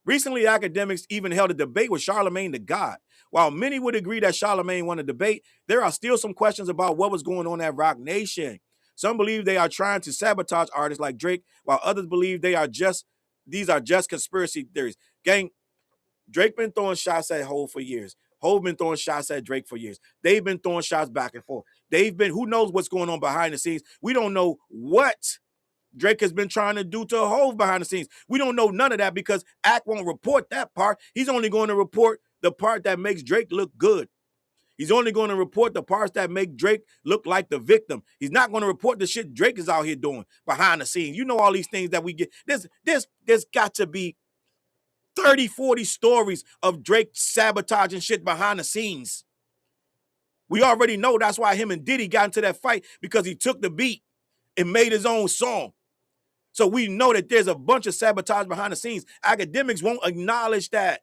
Recently, Akademiks even held a debate with Charlemagne the God. While many would agree that Charlemagne won a debate, there are still some questions about what was going on at Rock Nation. Some believe they are trying to sabotage artists like Drake, while others believe these are just conspiracy theories. Gang, Drake been throwing shots at Hov for years. Hov been throwing shots at Drake for years. They've been throwing shots back and forth. Who knows what's going on behind the scenes? We don't know what Drake has been trying to do to Hov behind the scenes. We don't know none of that because Ak won't report that part. He's only going to report the part that makes Drake look good. He's only going to report the parts that make Drake look like the victim. He's not going to report the shit Drake is out here doing behind the scenes. You know all these things that we get. There's got to be 30, 40 stories of Drake sabotaging shit behind the scenes. We already know that's why him and Diddy got into that fight, because he took the beat and made his own song. So we know that there's a bunch of sabotage behind the scenes. Akademiks won't acknowledge that.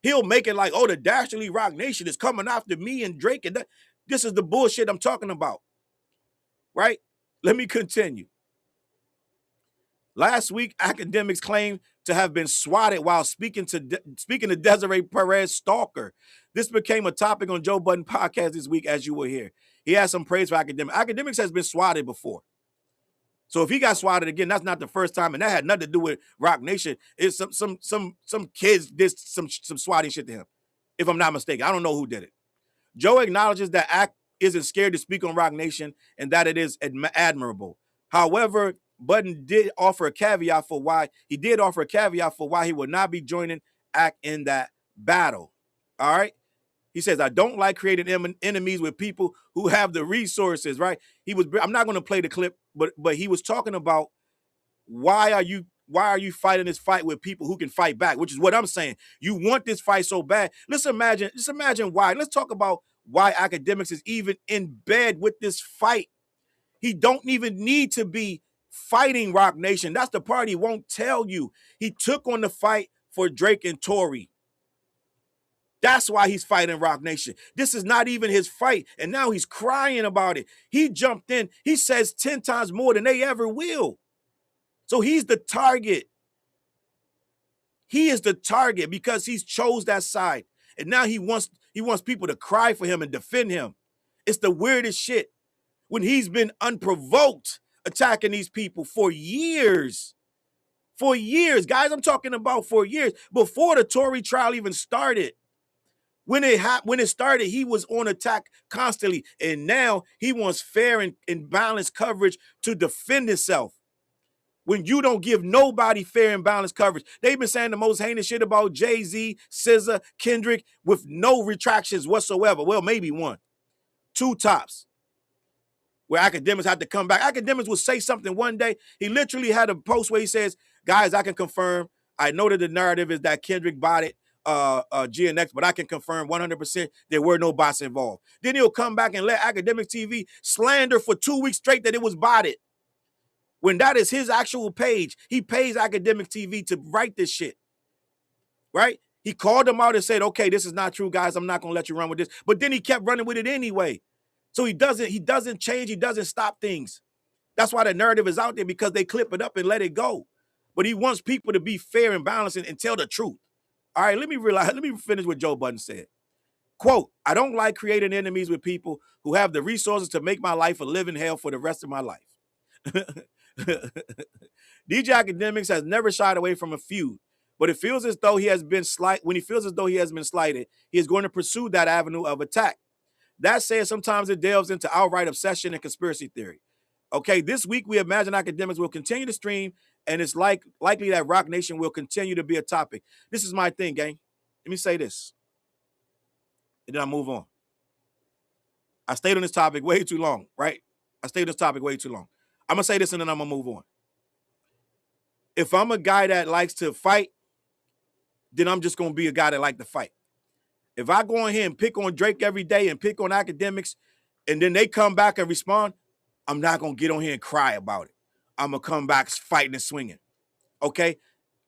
He'll make it like, oh, the dastardly Rock Nation is coming after me and Drake. And this is the bullshit I'm talking about, right? Let me continue. Last week, Akademiks claimed to have been swatted while speaking to Desiree Perez stalker. This became a topic on Joe Budden podcast this week, as you will hear. He has some praise for Akademiks. Akademiks has been swatted before. So if he got swatted again, that's not the first time, and that had nothing to do with Rock Nation. It's some kids did some swatting shit to him, if I'm not mistaken. I don't know who did it. Joe acknowledges that Ak isn't scared to speak on Rock Nation and that it is admirable. However, Budden did offer a caveat for why he would not be joining Ak in that battle. All right. He says, I don't like creating enemies with people who have the resources, right? I'm not going to play the clip, but he was talking about why are you fighting this fight with people who can fight back, which is what I'm saying. You want this fight so bad. Just imagine why. Let's talk about why Akademiks is even in bed with this fight. He don't even need to be fighting Rock Nation. That's the part he won't tell you. He took on the fight for Drake and Tory. That's why he's fighting Rock Nation. This is not even his fight, and now he's crying about it. He jumped in. He says 10 times more than they ever will. So he's the target. He is the target because he's chose that side, and now he wants people to cry for him and defend him. It's the weirdest shit when he's been unprovoked attacking these people for years. For years, guys, I'm talking about for years, before the Tory trial even started. When it started, he was on attack constantly, and now he wants fair and balanced coverage to defend himself. When you don't give nobody fair and balanced coverage, they've been saying the most heinous shit about Jay-Z, SZA, Kendrick with no retractions whatsoever. Well, maybe one, two tops. Where Akademiks had to come back. Akademiks would say something one day. He literally had a post where he says, "Guys, I can confirm. I know that the narrative is that Kendrick botted GNX, but I can confirm 100% there were no bots involved." Then he'll come back and let Akademiks TV slander for 2 weeks straight that it was botted. When that is his actual page, he pays Akademiks TV to write this shit, right? He called them out and said, "Okay, this is not true, guys. I'm not gonna let you run with this." But then he kept running with it anyway. So he doesn't change, he doesn't stop things. That's why the narrative is out there, because they clip it up and let it go. But he wants people to be fair and balanced and tell the truth. All right, let me finish what Joe Budden said. Quote, "I don't like creating enemies with people who have the resources to make my life a living hell for the rest of my life." DJ Akademiks has never shied away from a feud, but it feels as though he has been when he feels as though he has been slighted, he is going to pursue that avenue of attack. That said, sometimes it delves into outright obsession and conspiracy theory. Okay, this week we imagine Akademiks will continue to stream, and it's likely that Rock Nation will continue to be a topic. This is my thing, gang. Let me say this, and then I'll move on. I stayed on this topic way too long, right? I'm going to say this, and then I'm going to move on. If I'm a guy that likes to fight, then I'm just going to be a guy that likes to fight. If I go in here and pick on Drake every day and pick on Akademiks, and then they come back and respond, I'm not going to get on here and cry about it. I'm going to come back fighting and swinging, okay?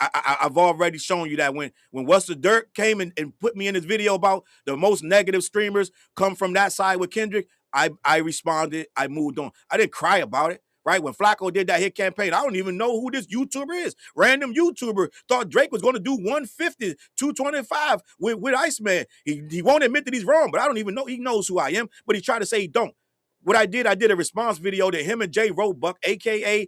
I've already shown you that when What's the Dirt came and put me in this video about the most negative streamers come from that side with Kendrick, I responded, I moved on. I didn't cry about it. Right? When Flacco did that hit campaign, I don't even know who this YouTuber is. Random YouTuber thought Drake was going to do 150, 225 with Iceman. He won't admit that he's wrong, but I don't even know. He knows who I am, but he tried to say he don't. What I did a response video to him and Jay Roebuck, a.k.a.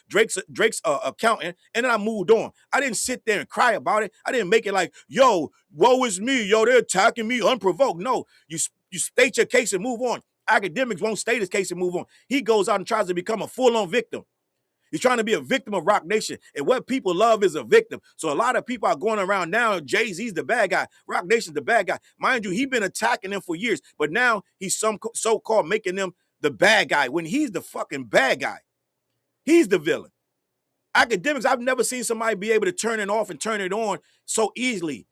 Drake's accountant, and then I moved on. I didn't sit there and cry about it. I didn't make it like, yo, woe is me. Yo, they're attacking me unprovoked. No, you state your case and move on. Akademiks won't state his case and move on. He goes out and tries to become a full-on victim. He's trying to be a victim of Rock Nation. And what people love is a victim. So a lot of people are going around now, Jay-Z's the bad guy. Rock Nation's the bad guy. Mind you, he's been attacking them for years. But now he's so-called making them the bad guy when he's the fucking bad guy. He's the villain. Akademiks, I've never seen somebody be able to turn it off and turn it on so easily.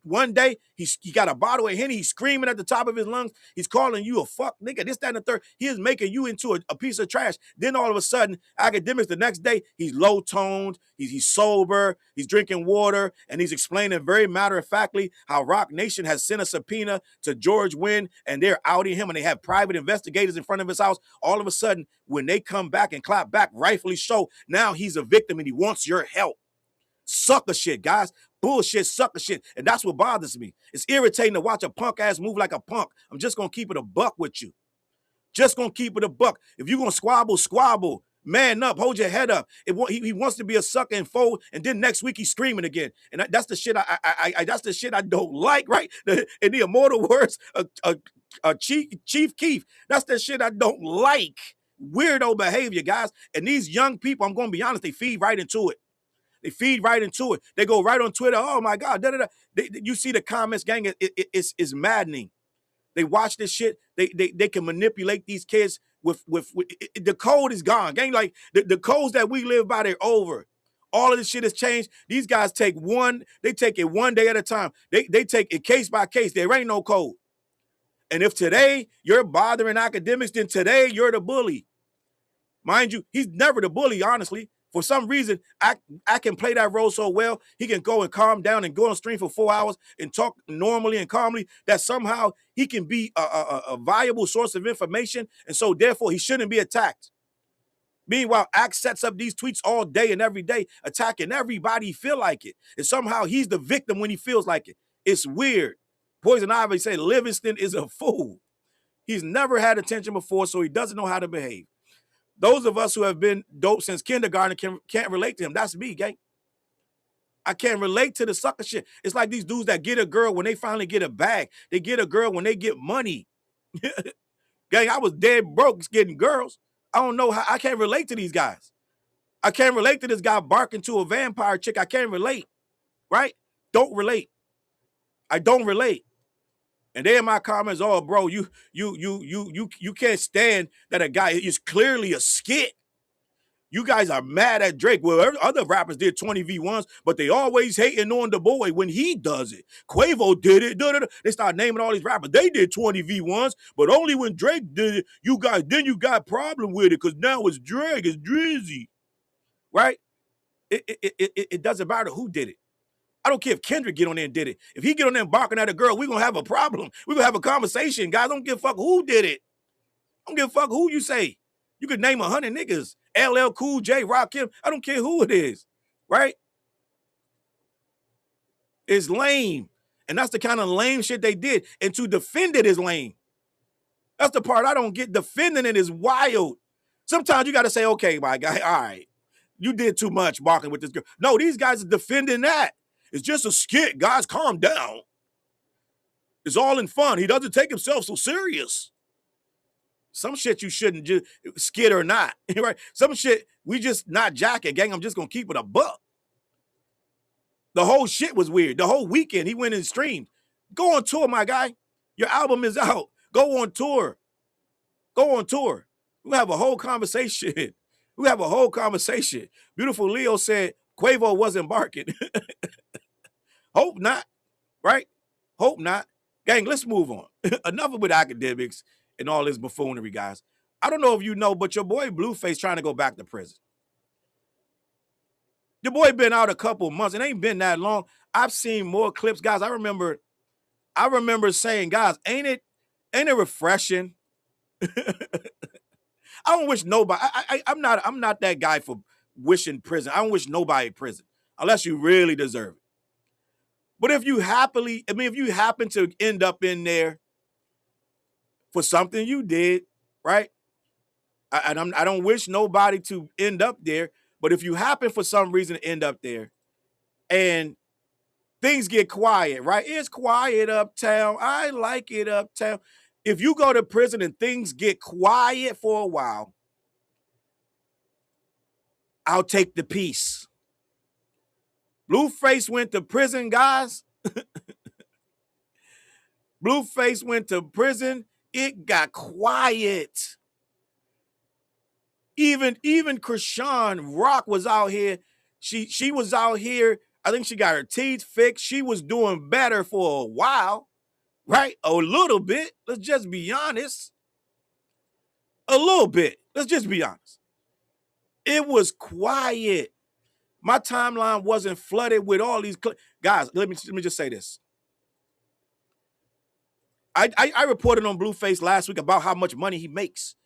One day, he got a bottle of Henny, he's screaming at the top of his lungs, he's calling you a fuck nigga, this, that, and the third. He is making you into a piece of trash. Then all of a sudden, Akademiks, the next day, he's low-toned, he's sober, he's drinking water, and he's explaining very matter-of-factly how Rock Nation has sent a subpoena to George Wynn, and they're outing him, and they have private investigators in front of his house. All of a sudden, when they come back and clap back, rightfully so, now he's a victim and he wants your help. Sucker shit, guys. Bullshit, sucker shit. And that's what bothers me. It's irritating to watch a punk ass move like a punk. I'm just going to keep it a buck with you. Just going to keep it a buck. If you're going to squabble. Man up. Hold your head up. He wants to be a sucker and fold, and then next week he's screaming again. And that's the shit that's the shit I don't like, right? In the immortal words of Chief Keef, that's the shit I don't like. Weirdo behavior, guys. And these young people, I'm going to be honest, they feed right into it. They go right on Twitter. Oh my God. You see the comments, gang. It's maddening. They watch this shit. They can manipulate these kids with the code is gone, gang. Like the codes that we live by, they're over. All of this shit has changed. These guys take it one day at a time. They take it case by case. There ain't no code. And if today you're bothering Akademiks, then today you're the bully. Mind you, he's never the bully, honestly. For some reason, I can play that role so well, he can go and calm down and go on stream for 4 hours and talk normally and calmly, that somehow he can be a viable source of information, and so therefore he shouldn't be attacked. Meanwhile, Axe sets up these tweets all day and every day, attacking everybody he feel like it. And somehow he's the victim when he feels like it. It's weird. Poison Ivy said Livingston is a fool. He's never had attention before, so he doesn't know how to behave. Those of us who have been dope since kindergarten can't relate to him. That's me, gang. I can't relate to the sucker shit. It's like these dudes that get a girl when they finally get a bag. They get a girl when they get money. Gang, I was dead broke getting girls. I don't know how. I can't relate to these guys. I can't relate to this guy barking to a vampire chick. I can't relate, right? Don't relate. I don't relate. And then my comments, oh, bro, you can't stand that a guy is clearly a skit. You guys are mad at Drake. Well, other rappers did 20 V1s, but they always hating on the boy when he does it. Quavo did it. They start naming all these rappers. They did 20 V1s, but only when Drake did it, you got problem with it because now it's Drake, it's Drizzy, right? It doesn't matter who did it. I don't care if Kendrick get on there and did it. If he get on there and barking at a girl, we're going to have a problem. We're going to have a conversation. Guys, don't give a fuck who did it. Don't give a fuck who you say. You could name 100 niggas. LL Cool J, Rakim. I don't care who it is, right? It's lame. And that's the kind of lame shit they did. And to defend it is lame. That's the part I don't get. Defending it is wild. Sometimes you got to say, okay, my guy, all right. You did too much barking with this girl. No, these guys are defending that. It's just a skit. Guys, calm down. It's all in fun. He doesn't take himself so serious. Some shit you shouldn't just skit or not, right? Some shit we just not jacking, gang. I'm just gonna keep it a buck. The whole shit was weird. The whole weekend he went and streamed. Go on tour, my guy. Your album is out. Go on tour. Go on tour. We have a whole conversation. We have a whole conversation. Beautiful Leo said Quavo wasn't barking. Hope not, right? Hope not. Gang, let's move on. Enough with academics and all this buffoonery, guys. I don't know if you know, but your boy Blueface trying to go back to prison. Your boy been out a couple months. It ain't been that long. I've seen more clips, guys. I remember saying, guys, ain't it refreshing? I don't wish nobody. I'm not that guy for wishing prison. I don't wish nobody prison unless you really deserve it. But if you happen to end up in there for something you did, right? I don't wish nobody to end up there. But if you happen for some reason to end up there and things get quiet, right? It's quiet uptown. I like it uptown. If you go to prison and things get quiet for a while, I'll take the peace. Blueface went to prison, guys. Blueface went to prison. It got quiet. Even Krishan Rock was out here. She was out here. I think she got her teeth fixed. She was doing better for a while, right? A little bit. Let's just be honest. A little bit. Let's just be honest. It was quiet. My timeline wasn't flooded with all these guys. Let me just say this. I reported on Blueface last week about how much money he makes.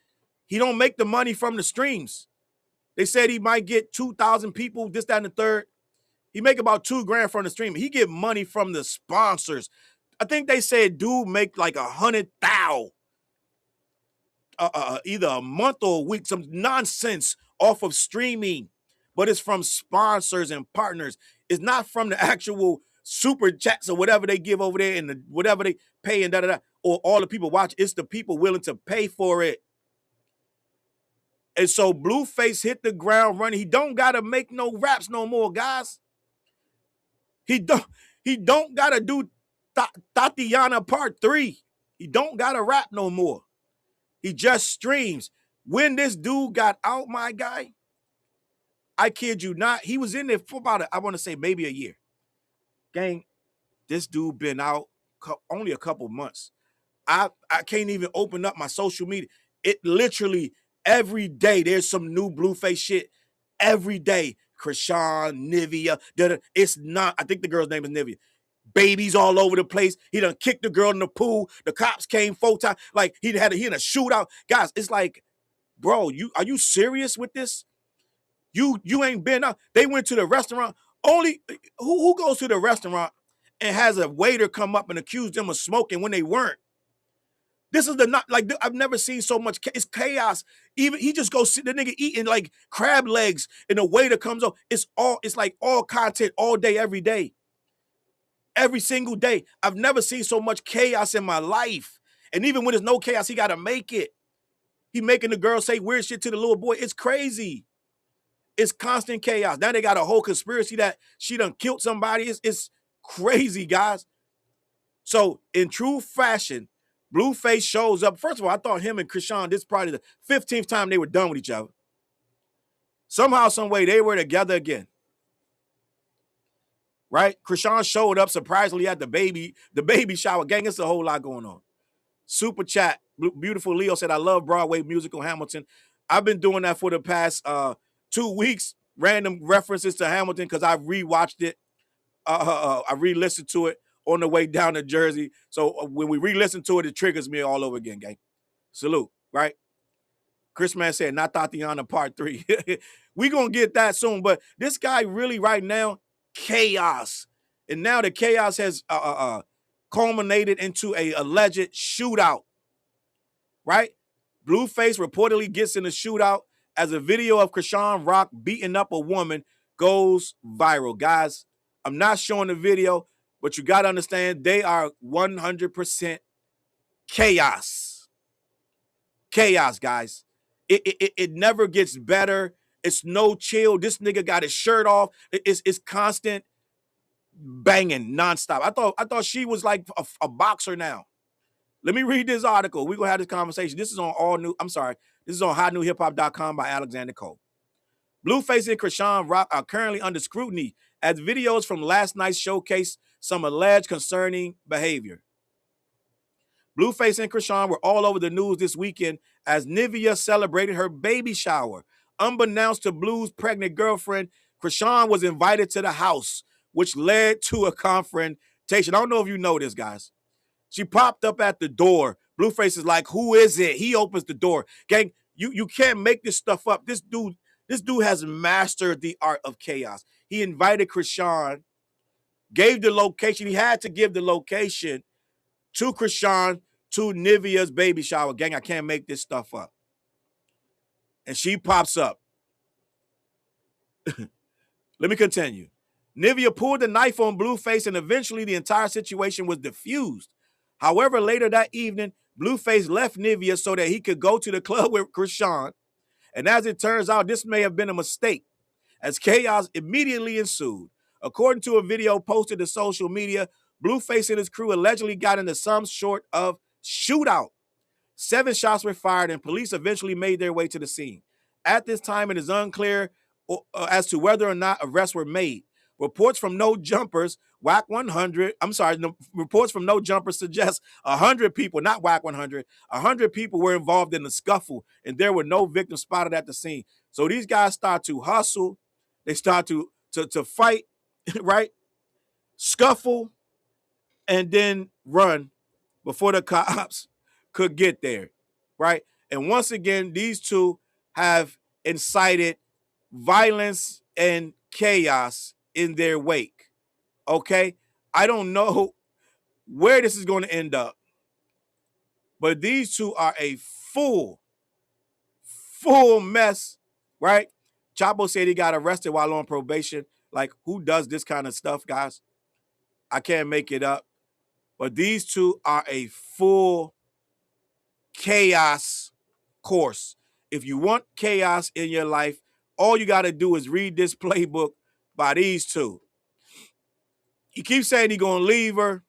He don't make the money from the streams. They said he might get 2,000 people, this, that, and the third. He make about $2,000 from the stream. He get money from the sponsors. I think they said dude make like 100,000 either a month or a week, some nonsense off of streaming. But it's from sponsors and partners. It's not from the actual super chats or whatever they give over there and whatever they pay and da-da-da, or all the people watch. It's the people willing to pay for it. And so Blueface hit the ground running. He don't got to make no raps no more, guys. He don't got to do Tatiana Part 3. He don't got to rap no more. He just streams. When this dude got out, my guy, I kid you not, he was in there for about, I want to say maybe a year. Gang, this dude been out only a couple months. I can't even open up my social media. It literally, every day, there's some new Blueface shit. Every day. Krishan, Nivea. It's not, I think the girl's name is Nivea. Babies all over the place. He done kicked the girl in the pool. The cops came 4 times. Like, he in a shootout. Guys, it's like, bro, are you serious with this? You ain't been out. They went to the restaurant. Only, who goes to the restaurant and has a waiter come up and accuse them of smoking when they weren't? This is the not like I've never seen so much. It's chaos. Even he just goes sit the nigga eating like crab legs, and the waiter comes up. It's like all content all day, every day, every single day. I've never seen so much chaos in my life. And even when there's no chaos, he got to make it. He making the girl say weird shit to the little boy. It's crazy. It's constant chaos. Now they got a whole conspiracy that she done killed somebody. It's crazy, guys. So in true fashion, Blueface shows up. First of all, I thought him and Krishan, this is probably the 15th time they were done with each other. Somehow, some way, they were together again. Right? Krishan showed up surprisingly at the baby shower. Gang, it's a whole lot going on. Super chat. Beautiful Leo said, I love Broadway musical Hamilton. I've been doing that for the past 2 weeks. Random references to Hamilton because I rewatched it. I re-listened to it on the way down to Jersey. So when we re-listen to it, it triggers me all over again, gang. Salute, right? Chris Man said, not Tatiana part 3. We gonna get that soon. But this guy really right now, chaos. And now the chaos has culminated into a alleged shootout, right? Blueface reportedly gets in a shootout as a video of Krishan Rock beating up a woman goes viral. Guys, I'm not showing the video, but you got to understand they are 100% chaos. Chaos, guys. It never gets better. It's no chill. This nigga got his shirt off. It's constant banging nonstop. I thought she was like a boxer now. Let me read this article. We're going to have this conversation. This is on This is on hotnewhiphop.com by Alexander Cole. Blueface and Krishan Rock are currently under scrutiny as videos from last night showcase some alleged concerning behavior. Blueface and Krishan were all over the news this weekend as Nivea celebrated her baby shower. Unbeknownst to Blue's pregnant girlfriend, Krishan was invited to the house, which led to a confrontation. I don't know if you know this, guys. She popped up at the door. Blueface is like, who is it? He opens the door. Gang, you can't make this stuff up. This dude has mastered the art of chaos. He invited Krishan, gave the location. He had to give the location to Krishan to Nivea's baby shower. Gang, I can't make this stuff up. And she pops up. Let me continue. Nivea pulled the knife on Blueface, and eventually the entire situation was diffused. However, later that evening, Blueface left Nivea so that he could go to the club with Krishan. And as it turns out, this may have been a mistake, as chaos immediately ensued. According to a video posted to social media, Blueface and his crew allegedly got into some sort of shootout. 7 shots were fired, and police eventually made their way to the scene. At this time, it is unclear as to whether or not arrests were made. Reports from No Jumpers, reports from No Jumpers suggest 100 people, not WAC 100, 100 people were involved in the scuffle, and there were no victims spotted at the scene. So these guys start to hustle. They start to fight, right? Scuffle, and then run before the cops could get there, right? And once again, these two have incited violence and chaos in their wake, okay? I don't know where this is going to end up, but these two are a full mess, right? Chapo said he got arrested while on probation. Like, who does this kind of stuff, guys? I can't make it up. But these two are a full chaos course. If you want chaos in your life, all you got to do is read this playbook by these two. He keeps saying he's going to leave her.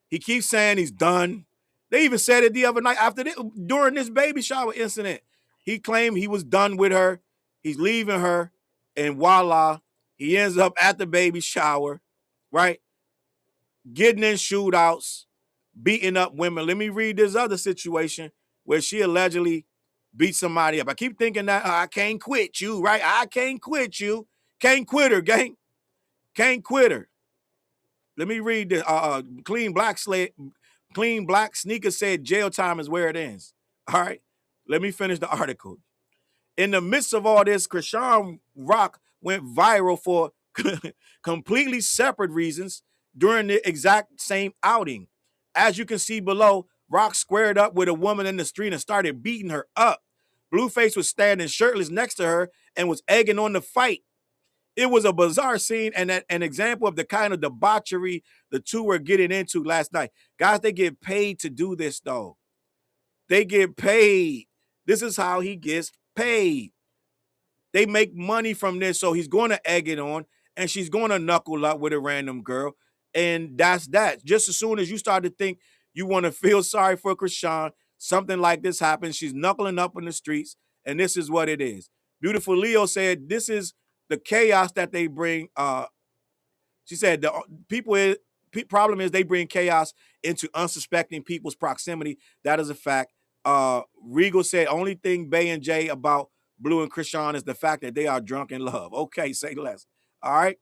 He keeps saying he's done. They even said it the other night during this baby shower incident. He claimed he was done with her. He's leaving her. And voila, he ends up at the baby shower, right? Getting in shootouts, beating up women. Let me read this other situation where she allegedly beat somebody up. I keep thinking that I can't quit you, right? I can't quit you. Can't quit her, gang. Can't quit her. Let me read this. Clean Black Sneaker said jail time is where it ends. All right. Let me finish the article. In the midst of all this, Krishan Rock went viral for completely separate reasons during the exact same outing. As you can see below, Rock squared up with a woman in the street and started beating her up. Blueface was standing shirtless next to her and was egging on the fight. It was a bizarre scene and an example of the kind of debauchery the two were getting into last night. Guys, they get paid to do this, though. They get paid. This is how he gets paid. They make money from this, so he's going to egg it on, and she's going to knuckle up with a random girl, and that's that. Just as soon as you start to think you want to feel sorry for Krishan, something like this happens. She's knuckling up in the streets, and this is what it is. Beautiful Leo said, this is the chaos that they bring. She said the problem is they bring chaos into unsuspecting people's proximity. That is a fact. Regal said, only thing Bay and Jay about Blue and Krishan is the fact that they are drunk in love. Okay, say less. All right.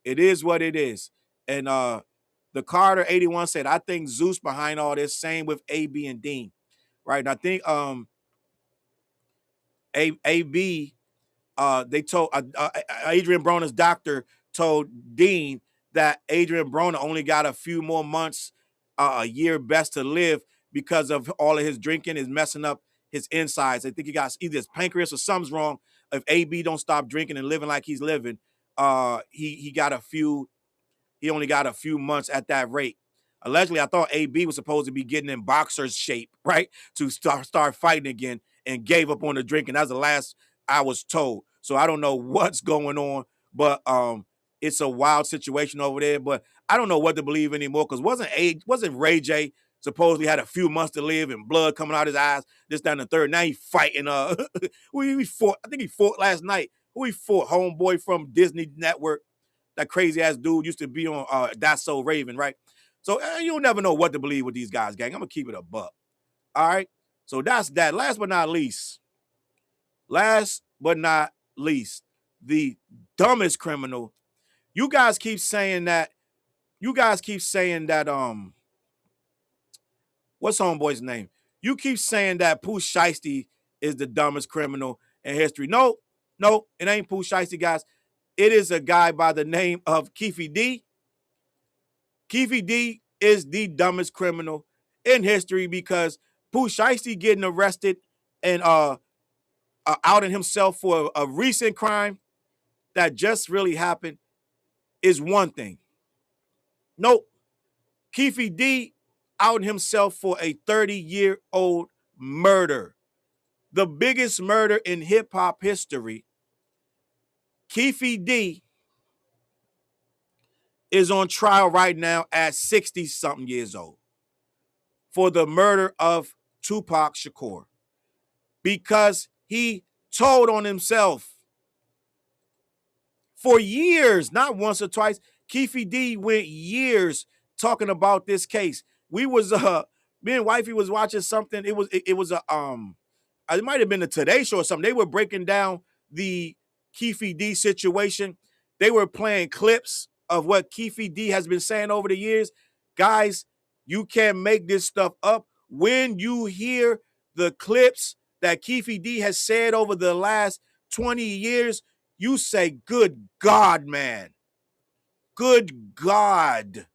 It is what it is. And the Carter 81 said, I think Zeus behind all this. Same with AB and Dean. Right. And I think AB they told Adrian Broner's doctor told Dean that Adrian Broner only got a few more months, a year best to live because of all of his drinking is messing up his insides. I think he got either his pancreas or something's wrong. If AB don't stop drinking and living like he's living, he only got a few months at that rate. Allegedly, I thought AB was supposed to be getting in boxer's shape, right, to start fighting again, and gave up on the drinking. That's the last I was told. So I don't know what's going on, but it's a wild situation over there. But I don't know what to believe anymore, because wasn't Ray J supposedly had a few months to live and blood coming out his eyes, this, that, and the third. Now he's fighting. Who he fought? I think he fought last night. Who he fought? Homeboy from Disney Network. That crazy ass dude used to be on That's So Raven, right? So you'll never know what to believe with these guys, gang. I'm gonna keep it a buck. All right. So that's that. Last but not least, the dumbest criminal. You guys keep saying that. What's homeboy's name? You keep saying that Pooh Shiesty is the dumbest criminal in history. No, it ain't Pooh Shiesty, guys. It is a guy by the name of Keefe D. Keefe D is the dumbest criminal in history, because Pooh Shiesty getting arrested and outing himself for a recent crime that just really happened is one thing. Nope. Keefe D outing himself for a 30-year-old murder. The biggest murder in hip-hop history. Keefe D is on trial right now at 60-something years old for the murder of Tupac Shakur, because he told on himself for years, not once or twice. Keefe D went years talking about this case. We was me and wifey was watching something. It was it might have been the Today Show or something. They were breaking down the Keefe D situation. They were playing clips of what Keefe D has been saying over the years. Guys, you can't make this stuff up. When you hear the clips that Keefe D has said over the last 20 years, you say, good God, man. Good God.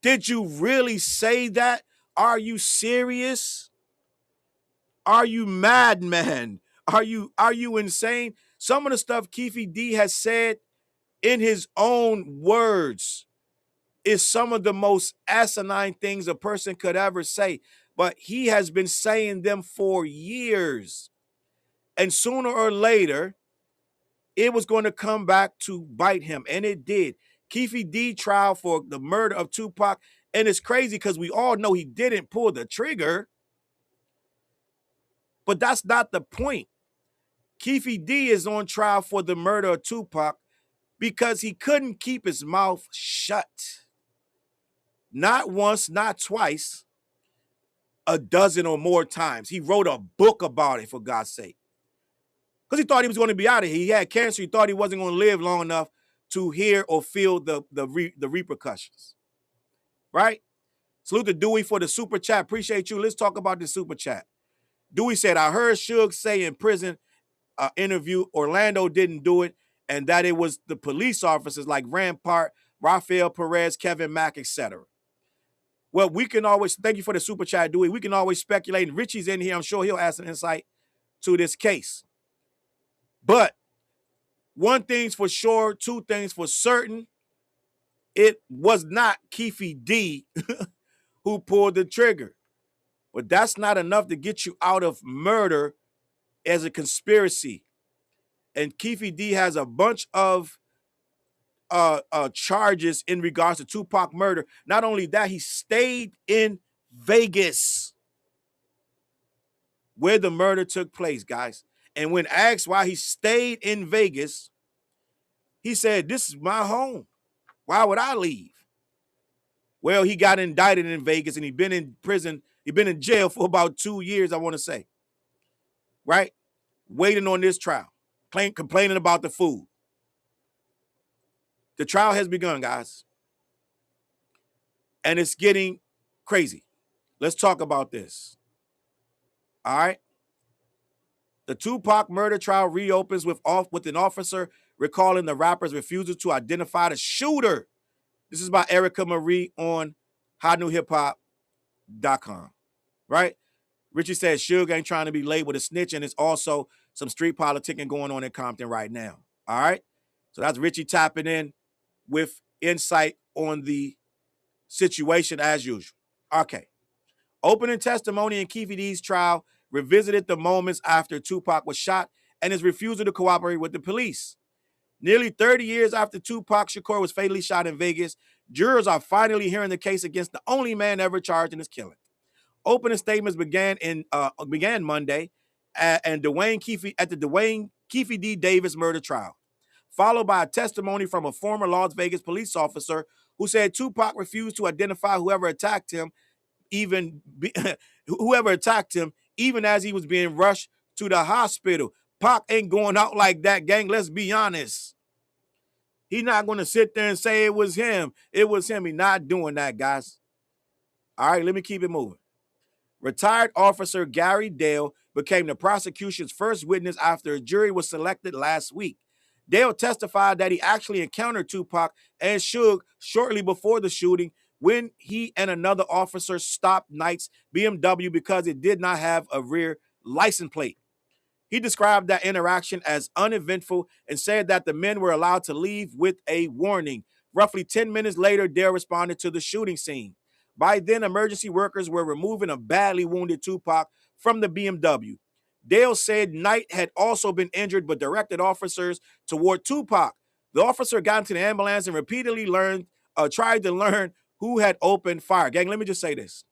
Did you really say that? Are you serious? Are you mad, man? Are you insane? Some of the stuff Keefe D has said in his own words is some of the most asinine things a person could ever say. But he has been saying them for years. And sooner or later, it was going to come back to bite him. And it did. Keefe D trial for the murder of Tupac. And it's crazy because we all know he didn't pull the trigger. But that's not the point. Keefe D is on trial for the murder of Tupac because he couldn't keep his mouth shut. Not once, not twice, a dozen or more times. He wrote a book about it, for God's sake. Because he thought he was going to be out of here. He had cancer. He thought he wasn't going to live long enough to hear or feel the repercussions. Right? Salute to Dewey for the super chat. Appreciate you. Let's talk about the super chat. Dewey said, I heard Suge say in prison interview Orlando didn't do it, and that it was the police officers like Rampart, Rafael Perez, Kevin Mack, etc. Well, we can always, thank you for the super chat, Dewey. We can always speculate, and Richie's in here. I'm sure he'll add some insight to this case. But one thing's for sure, two things for certain. It was not Keefe D who pulled the trigger. But that's not enough to get you out of murder as a conspiracy. And Keefe D has a bunch of charges in regards to Tupac murder. Not only that, he stayed in Vegas where the murder took place, guys. And when asked why he stayed in Vegas, he said, "This is my home. Why would I leave?" Well, he got indicted in Vegas and he'd been in prison. He'd been in jail for about 2 years, I want to say. Right? Waiting on this trial, complaining about the food. The trial has begun, guys. And it's getting crazy. Let's talk about this. All right? The Tupac murder trial reopens with an officer recalling the rapper's refusal to identify the shooter. This is by Erica Marie on HotNewHipHop.com. Right? Richie says Suge ain't trying to be labeled a snitch, and it's also some street politicking going on in Compton right now. All right? So that's Richie tapping in with insight on the situation as usual. Okay. Opening testimony in Keefe D's trial revisited the moments after Tupac was shot and his refusal to cooperate with the police. Nearly 30 years after Tupac Shakur was fatally shot in Vegas, jurors are finally hearing the case against the only man ever charged in his killing. Opening statements began Monday and Dwayne Keefe D. Davis murder trial, followed by a testimony from a former Las Vegas police officer who said Tupac refused to identify whoever attacked him, even as he was being rushed to the hospital. Pac ain't going out like that, gang. Let's be honest. He's not going to sit there and say it was him. It was him. He's not doing that, guys. All right, let me keep it moving. Retired Officer Gary Dale became the prosecution's first witness after a jury was selected last week. Dale testified that he actually encountered Tupac and Suge shortly before the shooting when he and another officer stopped Knight's BMW because it did not have a rear license plate. He described that interaction as uneventful and said that the men were allowed to leave with a warning. Roughly 10 minutes later, Dale responded to the shooting scene. By then, emergency workers were removing a badly wounded Tupac from the BMW. Dale said Knight had also been injured but directed officers toward Tupac. The officer got into the ambulance and repeatedly tried to learn who had opened fire. Gang, let me just say this.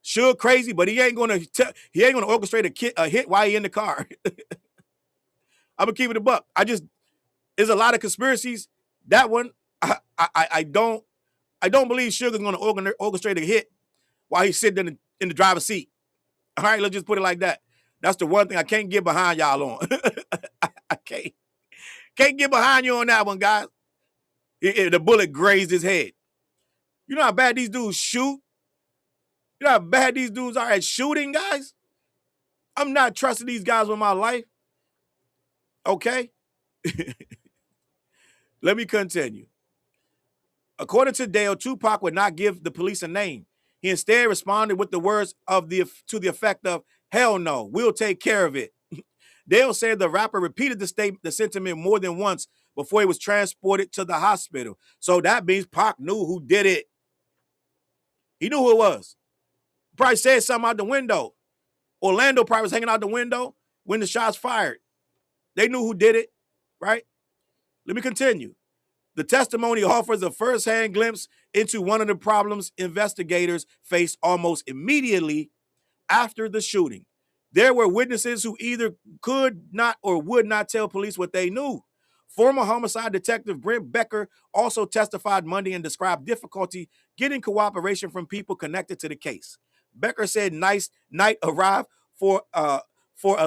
Sure, crazy, but he ain't gonna orchestrate a hit while he in the car. I'm gonna keep it a buck. There's a lot of conspiracies. That one, I don't believe Sugar's gonna orchestrate a hit while he's sitting in the driver's seat. All right, let's just put it like that. That's the one thing I can't get behind y'all on. I can't get behind you on that one, guys. The bullet grazed his head. You know how bad these dudes shoot? You know how bad these dudes are at shooting, guys? I'm not trusting these guys with my life. Okay? Let me continue. According to Dale, Tupac would not give the police a name. He instead responded with the words to the effect of, "Hell no, we'll take care of it." Dale said the rapper repeated the sentiment more than once before he was transported to the hospital. So that means Pac knew who did it. He knew who it was. Probably said something out the window. Orlando probably was hanging out the window when the shots fired. They knew who did it, right? Let me continue. The testimony offers a first-hand glimpse into one of the problems investigators faced almost immediately after the shooting. There were witnesses who either could not or would not tell police what they knew. Former homicide detective Brent Becker also testified Monday and described difficulty getting cooperation from people connected to the case. Becker said Knight arrived for a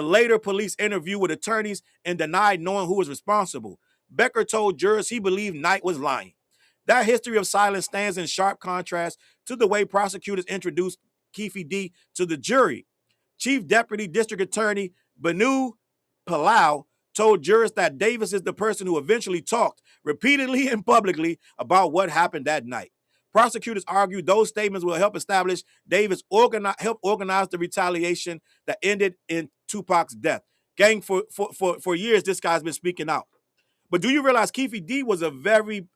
later police interview with attorneys and denied knowing who was responsible. Becker told jurors he believed Knight was lying. That history of silence stands in sharp contrast to the way prosecutors introduced Keefe D to the jury. Chief Deputy District Attorney Banu Palau told jurors that Davis is the person who eventually talked repeatedly and publicly about what happened that night. Prosecutors argue those statements will help establish Davis help organize the retaliation that ended in Tupac's death. Gang, for years, this guy's been speaking out. But do you realize Keefe D was a very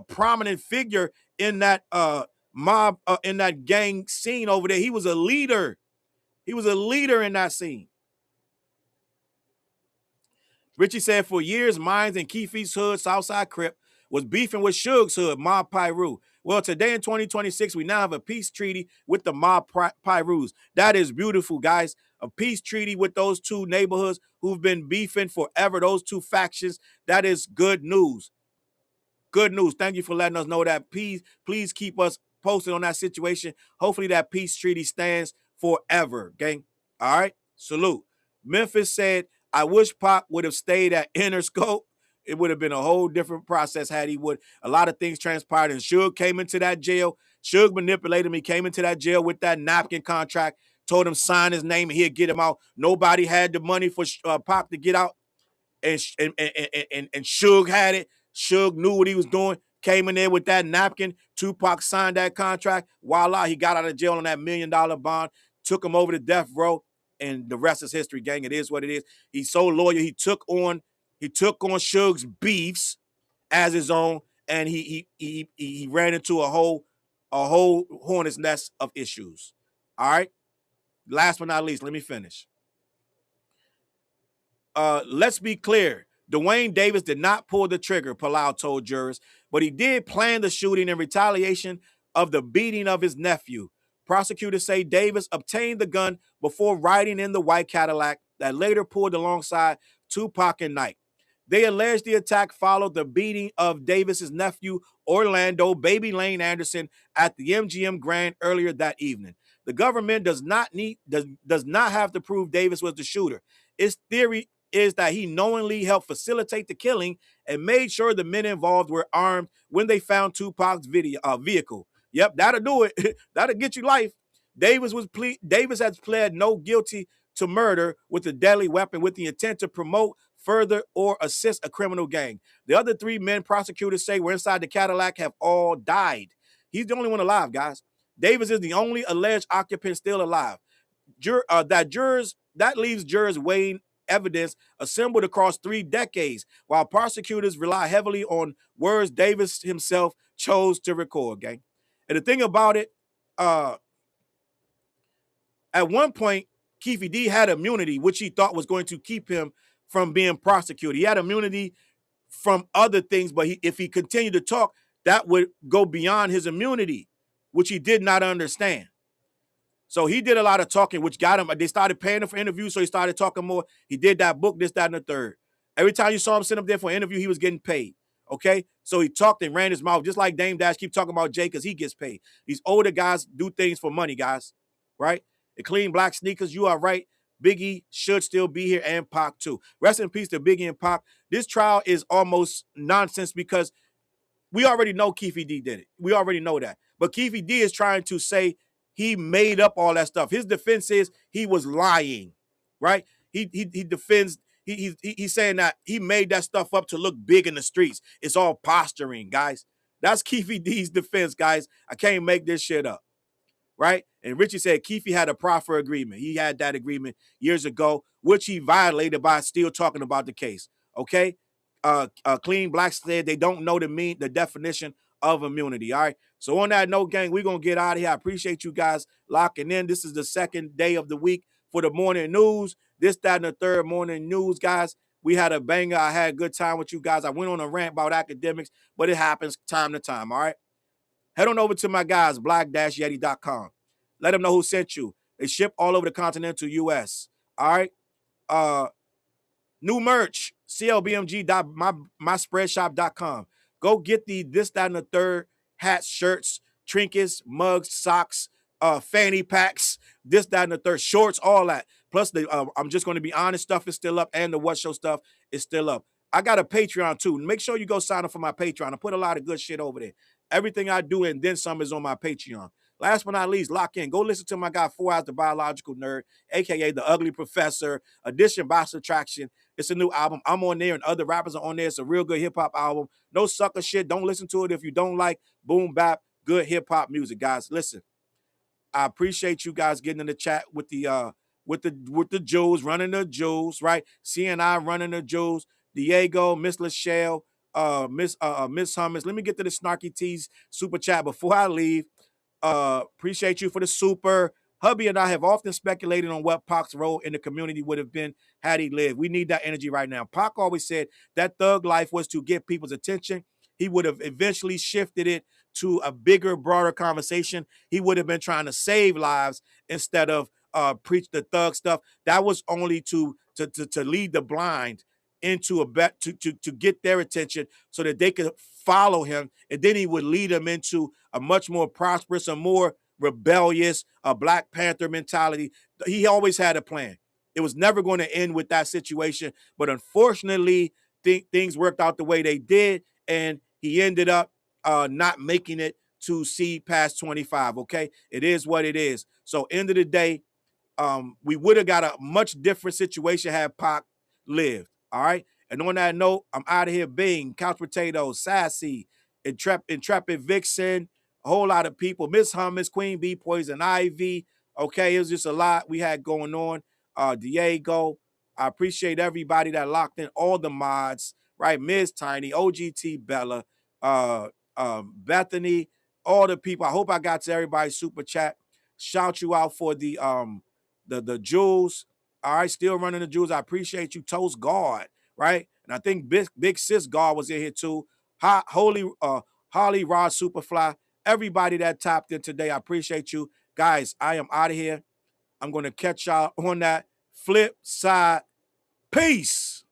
prominent figure in that mob, in that gang scene over there? He was a leader. He was a leader in that scene. Richie said for years, Mines and Keefe's hood, Southside Crip, was beefing with Suge's hood, Mob Piru. Well, today in 2026, we now have a peace treaty with the Mob Pirus. That is beautiful, guys. A peace treaty with those two neighborhoods who've been beefing forever, those two factions. That is good news. Good news. Thank you for letting us know that. Please keep us posted on that situation. Hopefully that peace treaty stands forever, gang. All right? Salute. Memphis said, I wish Pop would have stayed at Interscope. It would have been a whole different process had he would. A lot of things transpired, and Suge came into that jail. Suge manipulated him. He came into that jail with that napkin contract, told him sign his name and he'd get him out. Nobody had the money for Pop to get out, and Suge had it. Suge knew what he was doing, came in there with that napkin. Tupac signed that contract. Voila, he got out of jail on that $1 million bond, took him over to death row, and the rest is history, gang. It is what it is. He's so loyal. He took on Suge's beefs as his own, and he ran into a whole hornet's nest of issues. All right. Last but not least, let me finish. Let's be clear. Dwayne Davis did not pull the trigger, Palau told jurors, but he did plan the shooting in retaliation of the beating of his nephew. Prosecutors say Davis obtained the gun before riding in the white Cadillac that later pulled alongside Tupac and Knight. They allege the attack followed the beating of Davis's nephew, Orlando Baby Lane Anderson, at the MGM Grand earlier that evening. The government does not have to prove Davis was the shooter. Its theory is that he knowingly helped facilitate the killing and made sure the men involved were armed when they found Tupac's vehicle. Yep, that'll do it. That'll get you life. Davis has pled no guilty to murder with a deadly weapon with the intent to promote, further, or assist a criminal gang. The other three men prosecutors say were inside the Cadillac have all died. He's the only one alive, guys. Davis is the only alleged occupant still alive. That leaves jurors weighing evidence assembled across 3 decades, while prosecutors rely heavily on words Davis himself chose to record, gang. And the thing about it, at one point, Keefe D had immunity, which he thought was going to keep him from being prosecuted. He had immunity from other things, but if he continued to talk, that would go beyond his immunity, which he did not understand. So he did a lot of talking, which got him. They started paying him for interviews, so he started talking more. He did that book, this, that, and the third. Every time you saw him sit up there for an interview, he was getting paid. Okay? So he talked and ran his mouth, just like Dame Dash keep talking about Jay because he gets paid. These older guys do things for money, guys. Right? The clean black sneakers, you are right. Biggie should still be here, and Pac too. Rest in peace to Biggie and Pac. This trial is almost nonsense because we already know Keefe D did it. We already know that. But Keefe D is trying to say he made up all that stuff. His defense is he was lying, right? He defends. He's saying that he made that stuff up to look big in the streets. It's all posturing, guys. That's Keefe D's defense, guys. I can't make this shit up, right? And Richie said Keefe had a proffer agreement. He had that agreement years ago, which he violated by still talking about the case. Okay, Clean Black said they don't know the definition of immunity. All right. So on that note, gang, we're going to get out of here. I appreciate you guys locking in. This is the second day of the week for the morning news. This, that, and the third morning news, guys. We had a banger. I had a good time with you guys. I went on a rant about academics, but it happens time to time, all right? Head on over to my guys, black-yeti.com. Let them know who sent you. They ship all over the continental U.S., all right? New merch, clbmg.myspreadshop.com. Go get the this, that, and the third hats, shirts, trinkets, mugs, socks, fanny packs, this, that, and the third, shorts, all that. Plus, I'm just going to be honest, stuff is still up, and the What Show stuff is still up. I got a Patreon, too. Make sure you go sign up for my Patreon. I put a lot of good shit over there. Everything I do and then some is on my Patreon. Last but not least, lock in. Go listen to my guy, 4 Hours the Biological Nerd, a.k.a. The Ugly Professor, Edition by Subtraction. It's a new album. I'm on there and other rappers are on there. It's a real good hip-hop album. No sucker shit. Don't listen to it if you don't like boom bap. good hip hop music, guys. Listen, I appreciate you guys getting in the chat with the Jews running the Jews, right? CNI running the Jews, Diego, Miss Lachelle, Miss Hummus. Let me get to the Snarky T's super chat before I leave. Appreciate you for the super. Hubby and I have often speculated on what Pac's role in the community would have been had he lived. We need that energy right now. Pac always said that thug life was to get people's attention. He would have eventually shifted it to a bigger, broader conversation. He would have been trying to save lives instead of preach the thug stuff. That was only to lead the blind into a bet to get their attention so that they could follow him, and then he would lead them into a much more prosperous, a more rebellious, a Black Panther mentality. He always had a plan. It was never going to end with that situation, but unfortunately, things worked out the way they did, and he ended up not making it to see past 25. Okay, it is what it is. So, end of the day, we would have got a much different situation had Pac lived. All right. And on that note, I'm out of here. Bing, Couch Potato, Sassy, Intrepid Vixen, a whole lot of people. Miss Hummus, Queen Bee, Poison Ivy. Okay, it was just a lot we had going on. Diego, I appreciate everybody that locked in, all the mods, right? Ms. Tiny, OGT Bella, Bethany, all the people. I hope I got to everybody's super chat. Shout you out for the jewels. All right, still running the jewels. I appreciate you, Toast God, right? And I think Big Sis God was in here too. Holly Rod Superfly, everybody that tapped in today, I appreciate you. Guys, I am out of here. I'm going to catch y'all on that flip side. Peace.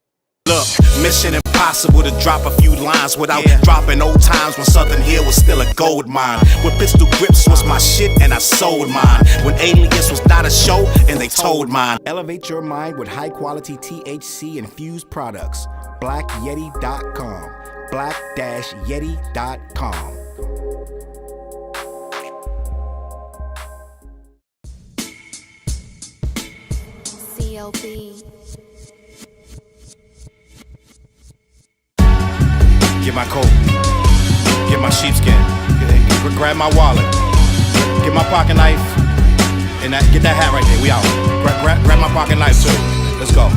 Look, mission impossible to drop a few lines without dropping old times when Southern Hill was still a gold mine. When pistol grips was my shit and I sold mine. When Alias was not a show and they told mine. Elevate your mind with high quality THC infused products. BlackYeti.com. Black-Yeti.com. CLB. Get my coat, get my sheepskin, grab my wallet, get my pocket knife, and get that hat right there. We out. Grab my pocket knife too. Let's go.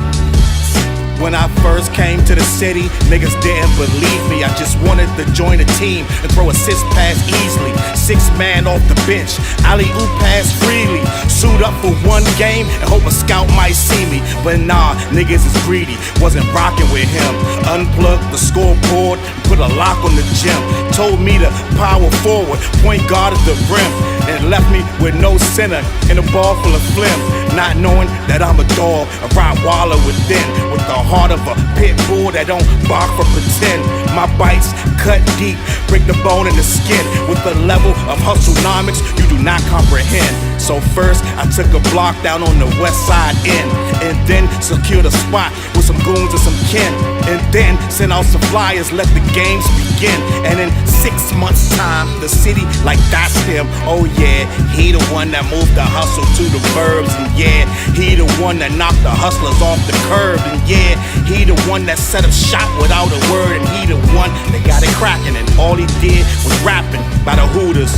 When I first came to the city, niggas didn't believe me. I just wanted to join a team and throw assist pass easily. 6-man off the bench, alley-oop pass freely. Suit up for one game and hope a scout might see me. But nah, niggas is greedy, wasn't rocking with him. Unplugged the scoreboard, put a lock on the gym. Told me to power forward, point guard at the rim. And left me with no center and a ball full of phlegm. Not knowing that I'm a dog, a Rottweiler within, with the heart of a pit bull that don't bark for pretend. My bites cut deep, break the bone in the skin. With the level of hustlenomics you do not comprehend. So first I took a block down on the west side end, and then secured a spot with some goons and some kin. And then sent out some flyers, let the games begin. And in 6 months time, the city like that's him. Oh yeah, he the one that moved the hustle to the burbs. And yeah, he the one that knocked the hustlers off the curb. And yeah, he the one that set up shop without a word. And he the one that got it cracking, and all he did was rapping by the Hooters.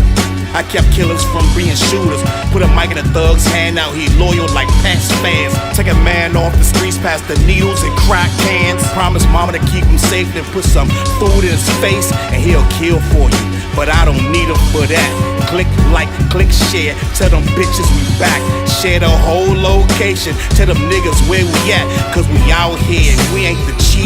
I kept killers from being shooters. Put a mic in a thug's hand, now he loyal like Pats fans. Take a man off the streets past the needles and crack cans. Promise mama to keep him safe, then put some food in his face and he'll kill for you. But I don't need him for that. Click like, click share, tell them bitches we back. Share the whole location, tell them niggas where we at. Cause we out here, we ain't the cheese